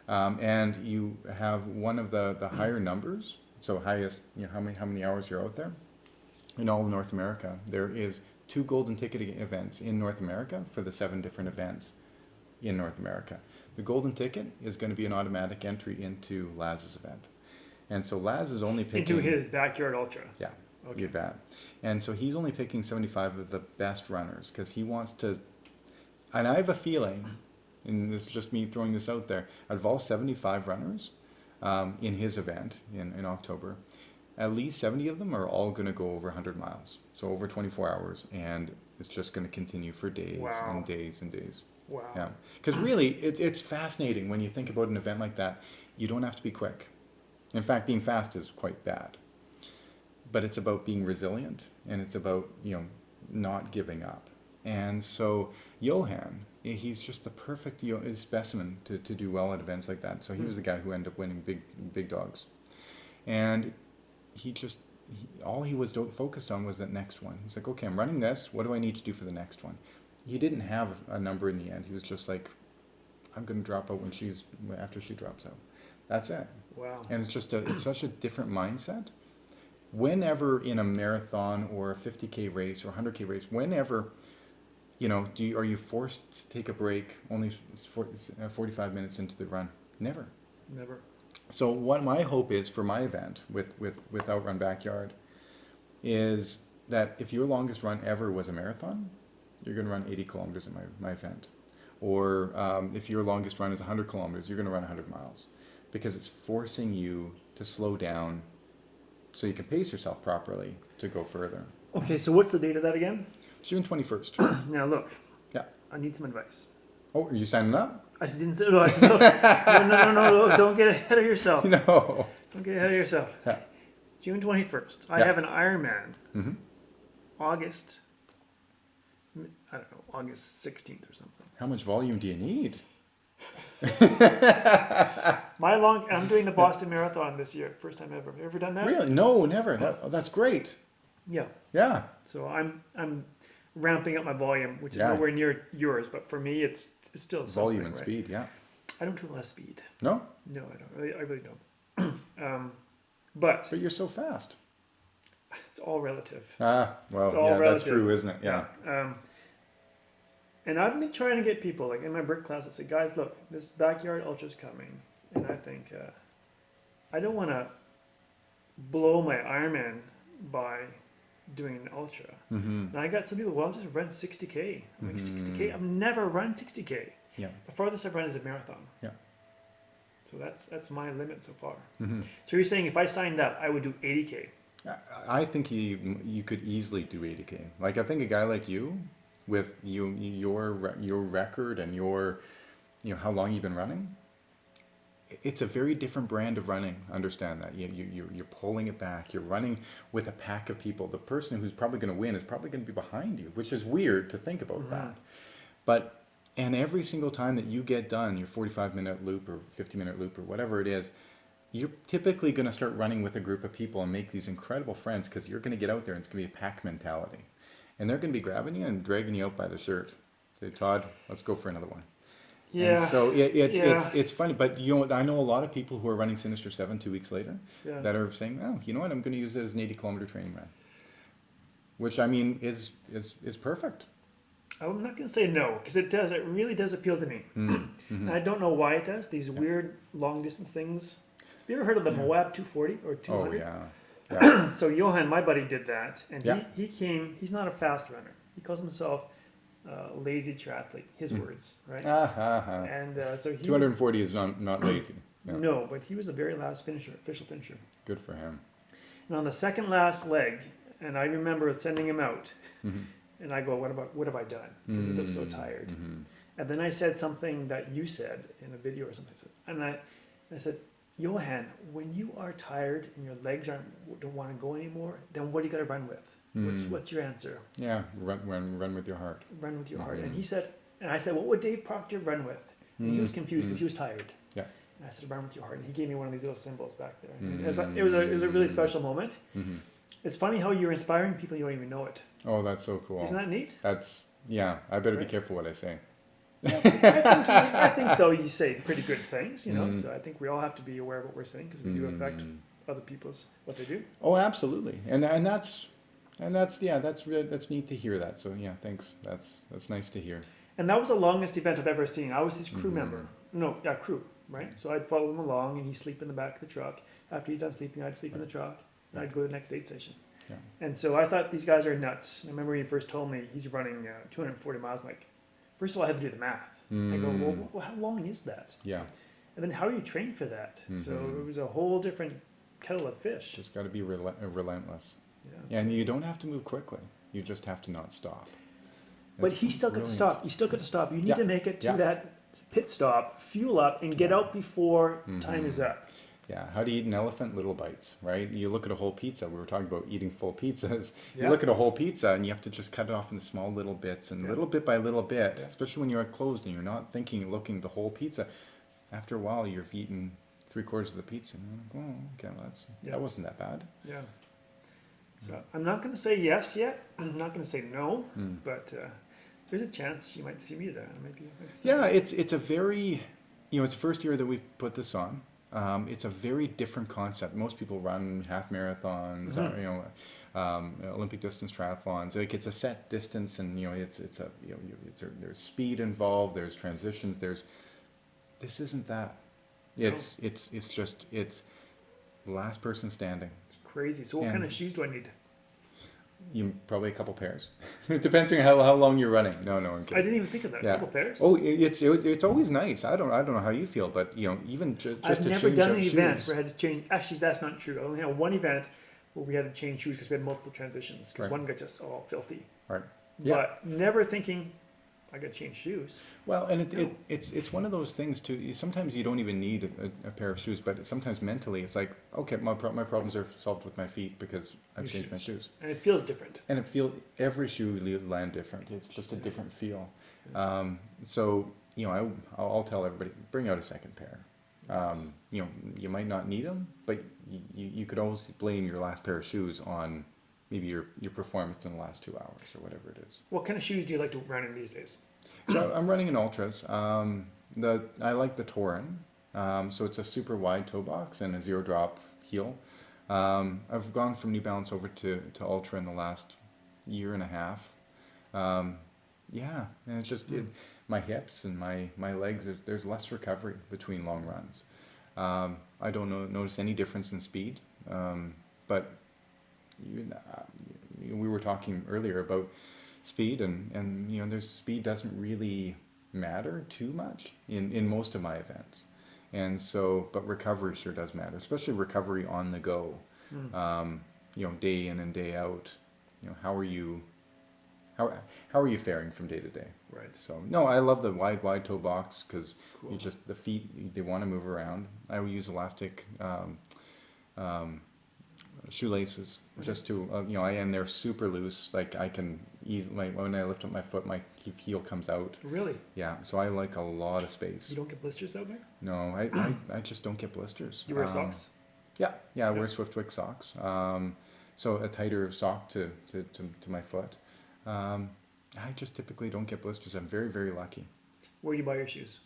and you have one of the higher numbers, so highest, how many hours you're out there, in all of North America, there is 2 golden ticket events in North America for the 7 different events in North America. The golden ticket is going to be an automatic entry into Laz's event. And so Laz is only picking... Into his Backyard Ultra. Yeah, okay. You bet. And so he's only picking 75 of the best runners because he wants to... And I have a feeling, and this is just me throwing this out there, out of all 75 runners in his event in October, at least 70 of them are all going to go over 100 miles. So over 24 hours, and it's just going to continue for days and days and days. Wow. Yeah, because really, it's fascinating when you think about an event like that. You don't have to be quick. In fact, being fast is quite bad. But it's about being resilient, and it's about not giving up. And so Johan, he's just the perfect specimen to do well at events like that. So he was the guy who ended up winning big dogs, and all he was focused on was that next one. He's like, okay, I'm running this. What do I need to do for the next one? He didn't have a number in the end. He was just like, I'm going to drop out after she drops out. That's it. Wow. And it's such a different mindset. Whenever in a marathon or a 50K race or 100K race, whenever, are you forced to take a break only 45 minutes into the run? Never. Never. So what my hope is for my event with Outrun Backyard is that if your longest run ever was a marathon, you're going to run 80 kilometers at my event. Or if your longest run is 100 kilometers, you're going to run 100 miles. Because it's forcing you to slow down so you can pace yourself properly to go further. Okay, so what's the date of that again? June 21st. Now look. Yeah. I need some advice. Oh, are you signing up? I didn't say, no, don't get ahead of yourself. No. Don't get ahead of yourself. Yeah. June 21st. I have an Ironman. Mm-hmm. August. I don't know, August 16th or something. How much volume do you need? I'm doing the Boston Marathon this year, first time ever. Have you ever done that? Really? No, never. That's great. Yeah. Yeah. So I'm ramping up my volume, which is Yeah. nowhere near yours, but for me it's still something, Volume and right? speed, yeah. I don't do a lot of speed. No? No, I don't. I really don't. But But you're so fast. it's all relative. Ah, well, It's all yeah, that's relative. true, isn't it? Yeah. And I've been trying to get people, like in my brick class, I say, guys, look, this backyard ultra's coming, and I think I don't want to blow my Ironman by doing an ultra. Mm-hmm. And I got some people, well, I'll just run 60K. I'm like, 60K? I've never run 60K. Yeah. The farthest I've run is a marathon. Yeah. So that's my limit so far. Mm-hmm. So you're saying if I signed up, I would do 80K? I think you could easily do 80K. Like, I think a guy like you, with your record and your, how long you've been running, it's a very different brand of running. Understand that. You're pulling it back. You're running with a pack of people. The person who's probably going to win is probably going to be behind you, which is weird to think about that. But, and every single time that you get done your 45-minute loop or 50-minute loop or whatever it is, you're typically going to start running with a group of people and make these incredible friends, because you're going to get out there and it's going to be a pack mentality. And they're going to be grabbing you and dragging you out by the shirt. Say, Todd, let's go for another one. Yeah. And so it's funny, but I know a lot of people who are running Sinister 7 2 weeks later that are saying, oh, you know what, I'm going to use it as an 80-kilometer training run, which I mean is perfect. I'm not going to say no, because it really does appeal to me. And I don't know why it does. These weird long distance things. Have you ever heard of the Moab 240 or 200? Oh yeah. So Johan, my buddy, did that, and Yeah. he's not a fast runner. He calls himself lazy triathlete, his words, right? And so he 240 is not lazy. no, but he was the very last official finisher. Good for him. And on the second last leg, and I remember sending him out, and I go, what have I done? Because he looked so tired. And then I said something that you said in a video or something, and I said, Johan, when you are tired and your legs don't want to go anymore, then what do you got to run with? What's your answer? Yeah, run with your heart. Run with your heart. And he said, and I said, what would Dave Proctor run with? And he was confused because he was tired. Yeah. And I said, run with your heart. And he gave me one of these little symbols back there. And it was a really special moment. It's funny how you're inspiring people, you don't even know it. Oh, that's so cool. Isn't that neat? That's, yeah, I better be careful what I say. I think though you say pretty good things, so I think we all have to be aware of what we're saying, because we do affect other people's, what they do. Oh, absolutely. And that's neat to hear that. So yeah, thanks. That's nice to hear. And that was the longest event I've ever seen. I was his crew member. No, yeah, crew, right? So I'd follow him along, and he'd sleep in the back of the truck. After he's done sleeping, I'd sleep in the truck, and I'd go to the next aid station. Yeah. And so I thought these guys are nuts. And I remember when he first told me he's running 240 miles. I'm like, first of all, I had to do the math. I go, well, how long is that? Yeah. And then how do you train for that? So it was a whole different kettle of fish. Just got to be relentless. Yeah. And you don't have to move quickly. You just have to not stop. But he still got to stop. You still got to stop. You need to make it to that pit stop, fuel up, and get out before time is up. Yeah, how do you eat an elephant? Little bites, right? You look at a whole pizza. We were talking about eating full pizzas. You look at a whole pizza and you have to just cut it off into small little bits, and little bit by little bit, especially when you're closed and you're not looking at the whole pizza. After a while, you've eaten 3/4 of the pizza. And you're like, oh, okay, well, that wasn't that bad. Yeah. So I'm not going to say yes yet. I'm not going to say no, but there's a chance she might see me there. Yeah, it's a very, it's the first year that we've put this on. It's a very different concept. Most people run half marathons, Olympic distance triathlons. Like, it's a set distance, and there's speed involved. There's transitions. This isn't that. It's just the last person standing. It's crazy. So what kind of shoes do I need? Probably a couple pairs. It depends on how long you're running. No, I'm kidding. I didn't even think of that. A couple pairs. Oh, it's always nice. I don't know how you feel, but even just I've to never change done up an shoes. event where I had to change. Actually, that's not true. I only had one event where we had to change shoes because we had multiple transitions. Because one got just all filthy. Right. Yeah. But never thinking, I got to change shoes. Well, and No. it's one of those things too. Sometimes you don't even need a pair of shoes, but sometimes mentally it's like, okay, my problems are solved with my feet because I've New changed my shoes. shoes. And it feels different. And it feel every shoe land different. It's just a Yeah. different feel. Yeah. So I'll tell everybody, bring out a second pair. Nice. You might not need them, but you could always blame your last pair of shoes on maybe your performance in the last 2 hours or whatever it is. What kind of shoes do you like to run in these days? So I'm running an ultras. I like the Torin. So it's a super wide toe box and a zero drop heel. I've gone from New Balance over to Ultra in the last year and a half. Um, yeah, and it's just my hips and my legs. There's less recovery between long runs. I don't notice any difference in speed, but we were talking earlier about speed, and there's speed doesn't really matter too much in most of my events, and so but recovery sure does matter, especially recovery on the go. Mm. Day in and day out. How are you? How are you faring from day to day? Right. So no, I love the wide toe box because Cool. you just the feet they want to move around. I will use elastic um, shoelaces just to and they're super loose. Like I can easily when I lift up my foot, my heel comes out. Really? Yeah, so I like a lot of space. You don't get blisters out there? No, I just don't get blisters. You wear socks? Yeah, I Yeah. wear Swiftwick socks. So a tighter sock to my foot. I just typically don't get blisters. I'm very, very lucky. Where do you buy your shoes?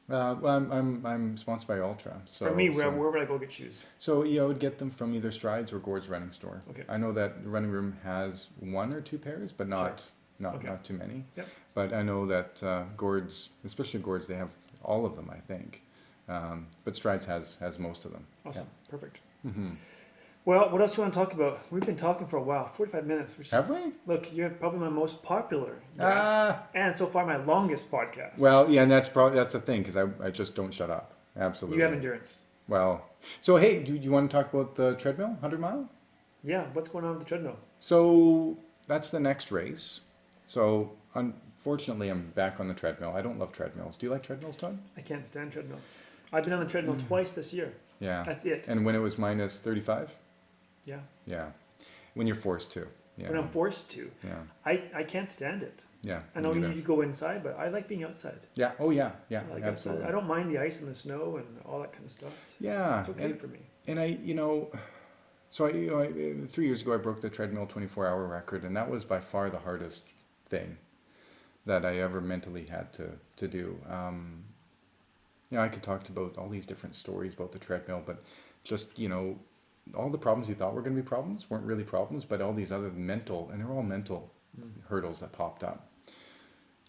Well, I'm sponsored by Ultra, so For me, where would I go get shoes? so I would get them from either Strides or Gord's Running Store. Okay. I know that the Running Room has one or two pairs, but not Okay. not too many. Yep. But I know that Gord's, especially Gord's, they have all of them, I think. But Strides has most of them. Awesome. Perfect. Hmm. Well, what else do you want to talk about? We've been talking for a while, 45 minutes. Which Have is, we? Look, you're probably my most popular guest, Ah. and so far my longest podcast. Well, yeah, and that's the thing because I just don't shut up. Absolutely. You have endurance. Well, so hey, do you want to talk about the treadmill, 100 mile? Yeah, what's going on with the treadmill? So that's the next race. So unfortunately, I'm back on the treadmill. I don't love treadmills. Do you like treadmills, Todd? I can't stand treadmills. I've been on the treadmill twice this year. Yeah. That's it. And when it was minus 35? Yeah. Yeah. When you're forced to. Yeah. When I'm forced to. Yeah. I can't stand it. Yeah. I know me you neither. need to go inside, but I like being outside. Yeah. Oh yeah. Yeah. I like Absolutely. outside. I don't mind the ice and the snow and all that kind of stuff. Yeah. It's okay for me. And so 3 years ago I broke the treadmill 24-hour record, and that was by far the hardest thing that I ever mentally had to do. I could talk about all these different stories about the treadmill, but just, all the problems you thought were going to be problems weren't really problems, but all these other mental, and they're all mental hurdles that popped up.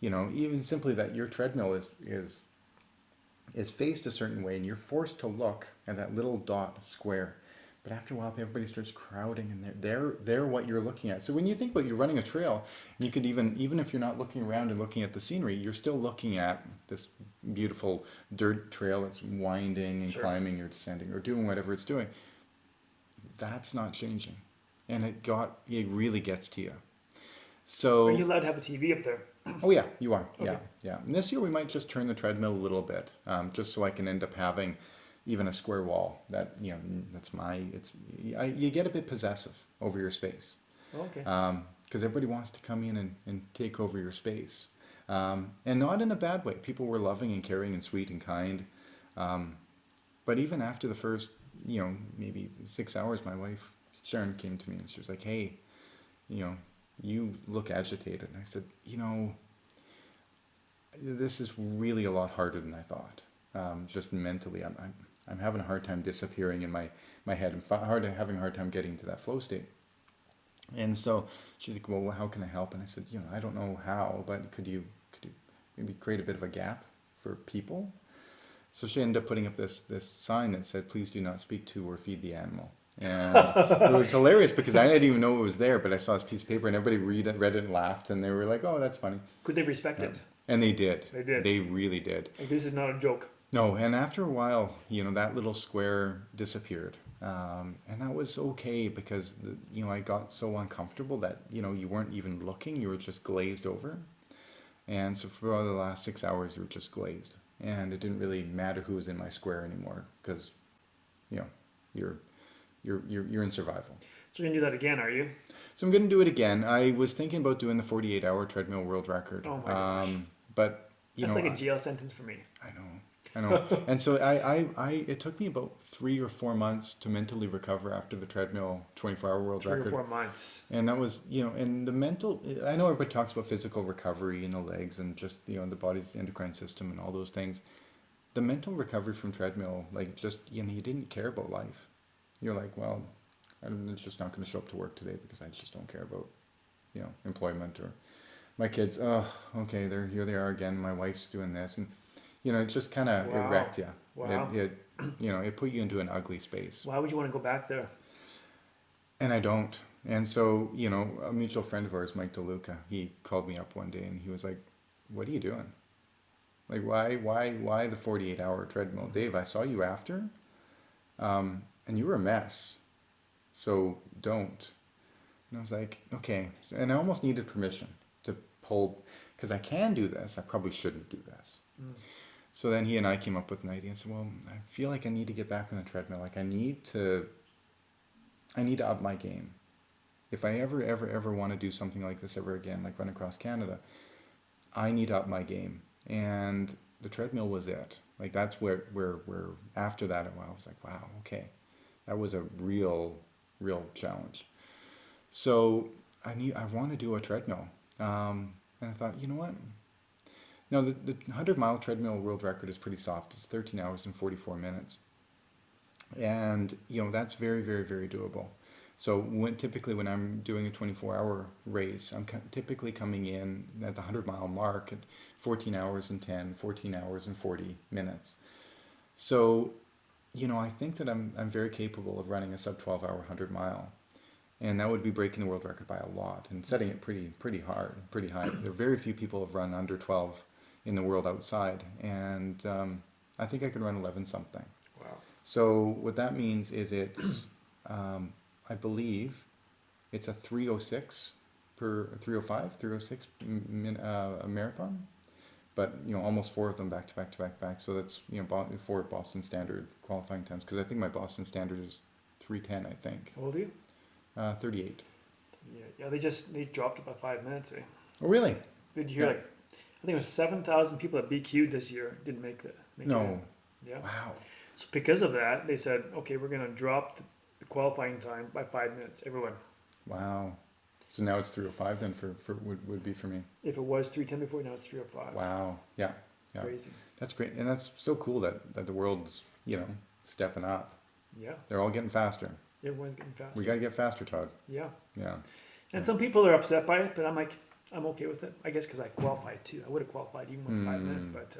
Even simply that your treadmill is faced a certain way and you're forced to look at that little dot square. But after a while, everybody starts crowding, and they're what you're looking at. So when you think about you're running a trail, you could even if you're not looking around and looking at the scenery, you're still looking at this beautiful dirt trail that's winding and Sure. climbing or descending or doing whatever it's doing. That's not changing, and it really gets to you. So Are you allowed to have a TV up there? oh yeah, you are. Okay. Yeah. And this year we might just turn the treadmill a little bit, just so I can end up having even a square wall that you get a bit possessive over your space, Okay. because everybody wants to come in and take over your space, and not in a bad way. People were loving and caring and sweet and kind, but even after the first maybe 6 hours, my wife Sharon came to me and she was like, hey, you look agitated. And I said, this is really a lot harder than I thought. Just mentally, I'm having a hard time disappearing in my head. I'm having a hard time getting to that flow state. And so she's like, well, how can I help? And I said, I don't know how, but could you maybe create a bit of a gap for people? So she ended up putting up this sign that said, please do not speak to or feed the animal. And it was hilarious because I didn't even know it was there, but I saw this piece of paper and everybody read it and laughed, and they were like, oh, that's funny. Could they respect it? And they did. They did. They really did. Like, this is not a joke. No, and after a while, that little square disappeared. And that was okay because, I got so uncomfortable that, you weren't even looking, you were just glazed over. And so for about the last 6 hours, you were just glazed. And it didn't really matter who was in my square anymore because, you know, you're you're in survival. So you're gonna do that again, are you? So I'm going to do it again. I was thinking about doing the 48-hour treadmill world record. Oh my gosh. But, That's like a jail sentence for me. I know. I know. And so it took me about 3 or 4 months to mentally recover after the treadmill 24-hour world Three record. or 4 months. And that was, and the mental, I know everybody talks about physical recovery in the legs and just, the body's endocrine system and all those things. The mental recovery from treadmill, like just, you didn't care about life. You're like, well, I'm just not going to show up to work today because I just don't care about, employment or my kids. Oh, okay, here they are again. My wife's doing this. And, it just kind of, Wow. it wrecked you. Wow. It put you into an ugly space. Why would you want to go back there? And I don't. And so, a mutual friend of ours, Mike DeLuca, he called me up one day and he was like, what are you doing? Like, why the 48-hour treadmill? Dave, I saw you after, and you were a mess. So don't. And I was like, okay. And I almost needed permission to pull, because I can do this. I probably shouldn't do this. Mm. So then he and I came up with an idea and said, well, I feel like I need to get back on the treadmill. Like I need to up my game. If I ever want to do something like this ever again, like run across Canada, I need to up my game. And the treadmill was it. Like that's where after that, I was like, wow, okay. That was a real challenge. So I want to do a treadmill. And I thought, you know what? Now, the 100-mile treadmill world record is pretty soft. It's 13 hours and 44 minutes. And, that's very, very, very doable. So typically when I'm doing a 24-hour race, I'm typically coming in at the 100-mile mark at 14 hours and 10, 14 hours and 40 minutes. So, I think that I'm very capable of running a sub-12-hour 100-mile. And that would be breaking the world record by a lot and setting it pretty hard, pretty high. There are very few people who have run under 12 in the world outside, and I think I could run 11 something. Wow. So what that means is it's, I believe, it's a 3:06 per 3:06 a marathon, but almost 4 of them back to back. So that's 4 Boston Standard qualifying times, because I think my Boston Standard is 3:10. I think. How old are you? 38. Yeah. They dropped it by 5 minutes. Eh? Oh really? Did you hear I think it was 7,000 people at BQ this year didn't make it. No. Yeah. Wow. So because of that, they said, okay, we're going to drop the qualifying time by 5 minutes. Everyone. Wow. So now it's 3:05 then for would be for me. If it was 3:10 before, now it's 3:05. Wow. Yeah. Crazy. That's great, and that's so cool that the world's stepping up. Yeah. They're all getting faster. Everyone's getting faster. We got to get faster, Todd. Yeah. Yeah. And some people are upset by it, but I'm like, I'm okay with it. I guess because I qualified too. I would have qualified even with 5 minutes, but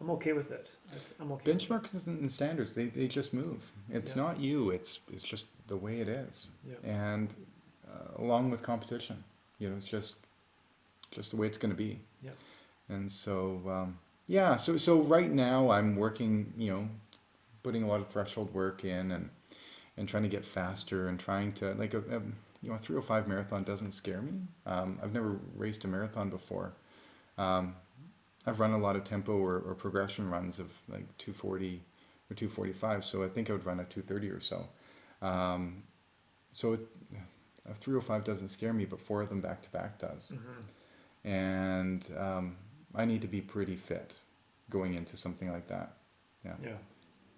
I'm okay with it. I'm okay. Benchmarks and standards, they just move. It's not you. It's just the way it is. Yeah. And along with competition, it's just the way it's going to be. Yeah. And so so right now I'm working, putting a lot of threshold work in and trying to get faster and trying to like a 3:05 marathon doesn't scare me. I've never raced a marathon before. I've run a lot of tempo or progression runs of like 2:40 or 2:45, so I think I would run a 2:30 or so. A 3:05 doesn't scare me, but 4 of them back to back does. Mm-hmm. And I need to be pretty fit going into something like that. Yeah. Yeah.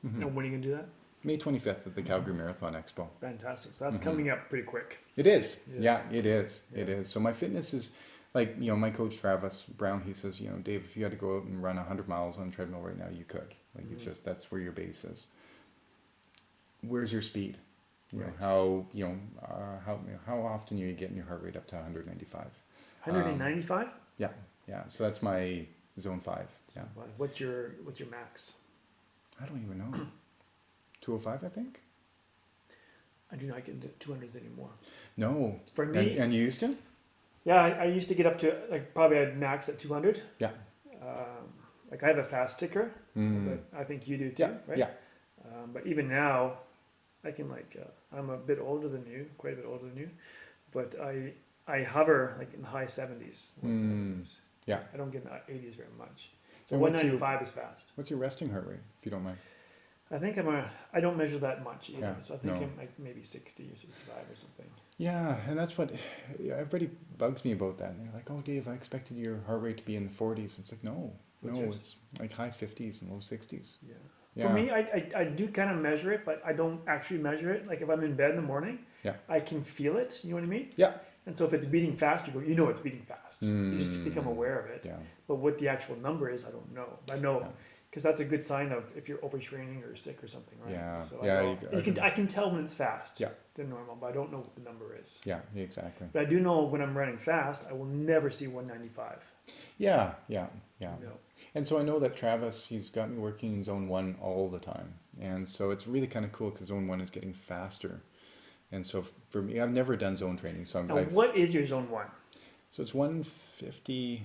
Mm-hmm. And when are you gonna do that? May 25th at the Calgary Marathon Expo. Fantastic. So that's coming up pretty quick. It is. Yeah. Yeah, it is. Yeah. It is. So my fitness is like, my coach Travis Brown, he says, Dave, if you had to go out and run 100 miles on a treadmill right now, you could. Like it's just, that's where your base is. Where's your speed? How often are you getting your heart rate up to 195? 195? Yeah. So that's my zone 5. Yeah. What's your max? I don't even know. 205, I think. I do not get into 200s anymore. No. For me, and you used to? Yeah, I used to get up to probably I'd max at 200. Yeah. I have a fast ticker. But I think you do too, right? Yeah. But even now, I can I'm a bit older than you, quite a bit older than you, but I hover in the high 70s. 70s. Yeah. I don't get in the 80s very much. So And what's your 195 is fast. what's your resting heart rate, if you don't mind? I think I don't measure that much either. Yeah, So I think no. I'm like maybe 60 or 65 or something. Yeah, and that's what everybody bugs me about that. And they're like, "Oh, Dave, I expected your heart rate to be in the 40s." It's like, no, What's no, yours? it's like high 50s and low 60s. Yeah. Yeah. For me, I do kind of measure it, but I don't actually measure it. Like if I'm in bed in the morning, Yeah. I can feel it. You know what I mean? Yeah. And so if it's beating fast, you know it's beating fast. You just become Mm. aware of it. Yeah. But what the actual number is, I don't know. I know Yeah. because that's a good sign of if you're overtraining or sick or something, right? Yeah. So Yeah, I, know, I can tell when it's fast Yeah. than normal, but I don't know what the number is. Yeah, exactly. But I do know when I'm running fast, I will never see 195. Yeah, yeah, yeah. No. And so I know that Travis, he's got me working in zone 1 all the time. And so it's really kind of cool because zone 1 is getting faster. And so for me, I've never done zone training. So Now, what is your zone 1? So it's 150,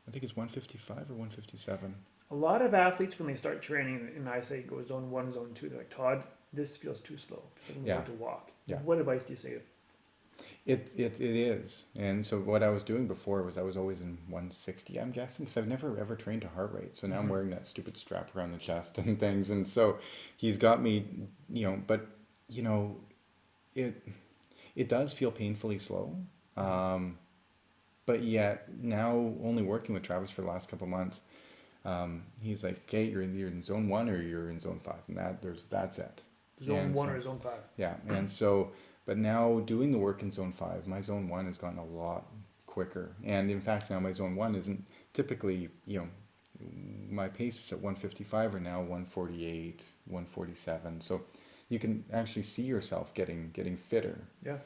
I think it's 155 or 157. A lot of athletes, when they start training, and I say go zone 1, zone 2, they're like, Todd, this feels too slow because I'm about to walk. Yeah. What advice do you say? It is. And so what I was doing before was I was always in 160, I'm guessing, because I've never ever trained a heart rate. So now I'm wearing that stupid strap around the chest and things. And so he's got me, but, it does feel painfully slow. But yet now only working with Travis for the last couple of months, he's like, okay, you're in zone 1 or you're in zone 5. And that's it. Zone 1 or zone 5? Yeah. And so, but now doing the work in zone 5, my zone 1 has gotten a lot quicker. And in fact, now my zone 1 isn't typically, my pace is at 155 or now 148, 147. So you can actually see yourself getting fitter. Yeah.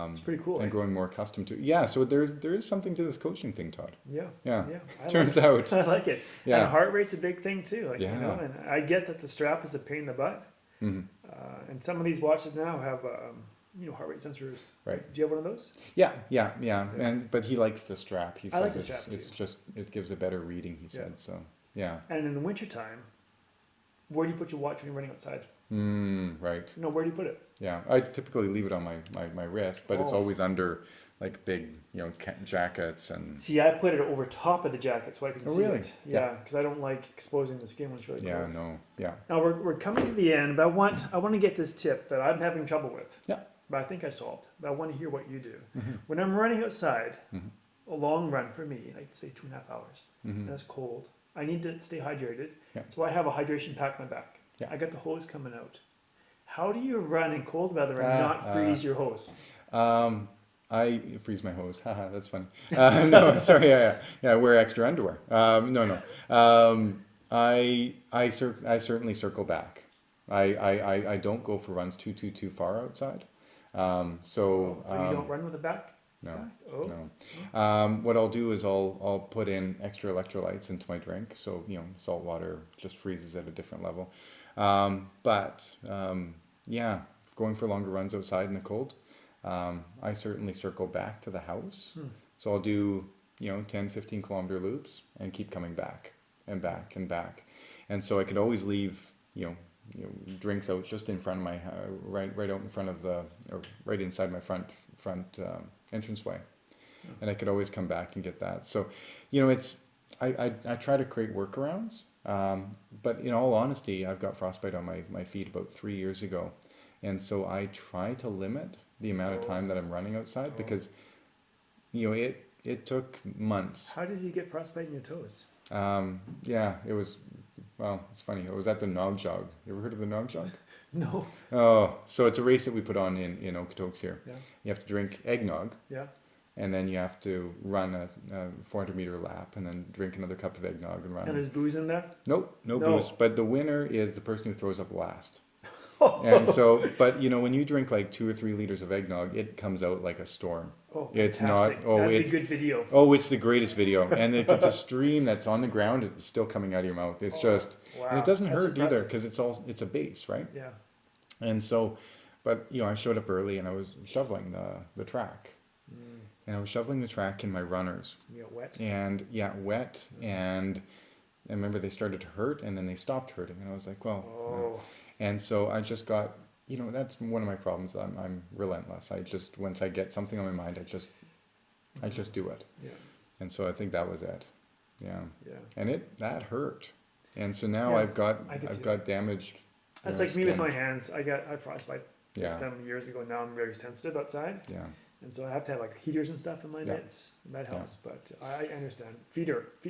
It's pretty cool. And growing more accustomed to. Yeah, so there is something to this coaching thing, Todd. Yeah. Yeah. I Turns like it. out. I like it. Yeah. And heart rate's a big thing too. Like, Yeah. and I get that the strap is a pain in the butt. Mm-hmm. And some of these watches now have, heart rate sensors. Right. Do you have one of those? Yeah. But he likes the strap. He says I like the strap too. it gives a better reading, he said. So, yeah. And in the wintertime, where do you put your watch when you're running outside? Right. No, where do you put it? Yeah, I typically leave it on my wrist, but it's always under like big, jackets and. See, I put it over top of the jacket so I can see really? it. Yeah, because I don't like exposing the skin when it's really cold. Yeah, no, yeah. Now we're coming to the end, but I want to get this tip that I'm having trouble with. Yeah. But I think I solved. But I want to hear what you do. Mm-hmm. When I'm running outside, Mm-hmm. a long run for me, I'd say 2.5 hours. Mm-hmm. And it's cold. I need to stay hydrated. Yeah. So I have a hydration pack on my back. Yeah. I got the hose coming out. How do you run in cold weather and not freeze your hose? I freeze my hose. Haha, that's funny. No, sorry. Yeah. I wear extra underwear. No. I certainly circle back. I don't go for runs too far outside. So you don't run with a back? No. Oh. No. What I'll do is I'll put in extra electrolytes into my drink. So, salt water just freezes at a different level. Yeah, going for longer runs outside in the cold, I certainly circle back to the house. So I'll do, 10, 15 kilometer loops and keep coming back and back and back. And so I could always leave, drinks out just in front of my, right out in front of or right inside my front entranceway. And I could always come back and get that. So, I try to create workarounds. But in all honesty, I've got frostbite on my feet about 3 years ago. And so I try to limit the amount of time that I'm running outside because, it took months. How did you get frostbite in your toes? Yeah, it was, well, it's funny. It was at the Nog Jog. You ever heard of the Nog Jog? No. Oh, so it's a race that we put on in Okotoks here. Yeah. You have to drink eggnog. Yeah. And then you have to run a 400-meter lap and then drink another cup of eggnog and run. And there's booze in there? Nope, no booze. But the winner is the person who throws up last. Oh. And so, but when you drink like 2 or 3 liters of eggnog, it comes out like a storm. Oh, it's fantastic. not. Oh, That'd it's be a good video. Oh, it's the greatest video. And if it's a stream that's on the ground, it's still coming out of your mouth. It's just, wow. and it doesn't That's hurt either impressive. because it's a base, right? Yeah. And so, but I showed up early and I was shoveling the track. And I was shoveling the track in my runners. You got wet? And yeah, wet. And I remember they started to hurt and then they stopped hurting. And I was like, well. Oh. And so I just got, that's one of my problems. I'm relentless. Once I get something on my mind, I just do it. Yeah. And so I think that was it. Yeah. Yeah. And that hurt. And so now Yeah, I've got I could see damaged. That's like me with my hands. I frostbite Yeah. them years ago. Now I'm very sensitive outside. Yeah. And so I have to have like heaters and stuff in my mitts. That helps, but I understand. Feet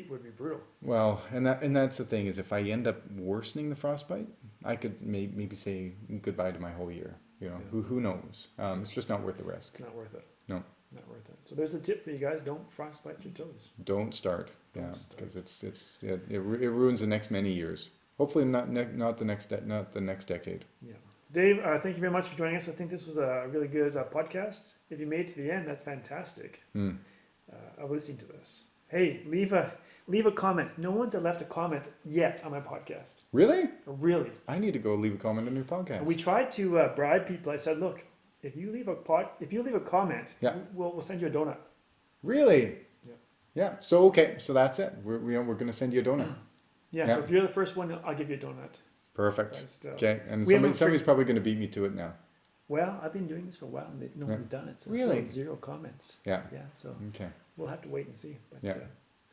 would be brutal. Well, and that's the thing is if I end up worsening the frostbite, I could maybe say goodbye to my whole year. You know, who knows? It's just not worth the risk. It's not worth it. No. Not worth it. So there's a tip for you guys: don't frostbite your toes. Don't start. Because it ruins the next many years. Hopefully not the next decade. Yeah. Dave, thank you very much for joining us. I think this was a really good podcast. If you made it to the end, that's fantastic. Of listening to this. Hey, leave a comment. No one's left a comment yet on my podcast. Really? Really. I need to go leave a comment on your podcast. We tried to bribe people. I said, look, if you leave a comment, we'll send you a donut. Really? Yeah. Yeah. So so that's it. We're going to send you a donut. Yeah. So if you're the first one, I'll give you a donut. Perfect. But, okay. And somebody's probably going to beat me to it now. Well, I've been doing this for a while, and no one's done it. So really? Still 0 comments. Yeah. Yeah. So okay. We'll have to wait and see. But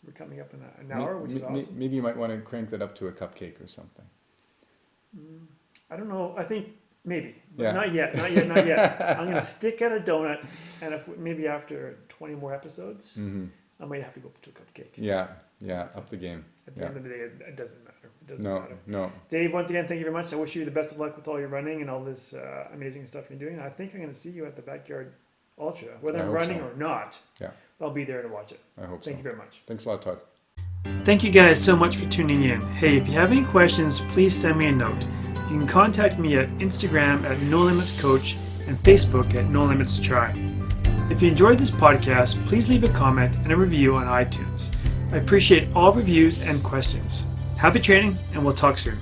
we're coming up in an Maybe, hour, which is awesome. Maybe you might want to crank that up to a cupcake or something. I don't know. I think maybe, but Yeah. not yet. I'm going to stick at a donut, and maybe after 20 more episodes, I might have to go to a cupcake. Yeah. Up the game. At the end of the day, it doesn't matter. It doesn't matter. No. Dave, once again, thank you very much. I wish you the best of luck with all your running and all this amazing stuff you're doing. I think I'm going to see you at the Backyard Ultra, whether I'm running or not. Yeah. I'll be there to watch it. I hope so. Thank you very much. Thanks a lot, Todd. Thank you guys so much for tuning in. Hey, if you have any questions, please send me a note. You can contact me at Instagram at No Limits Coach and Facebook at No Limits Try. If you enjoyed this podcast, please leave a comment and a review on iTunes. I appreciate all reviews and questions. Happy training, and we'll talk soon.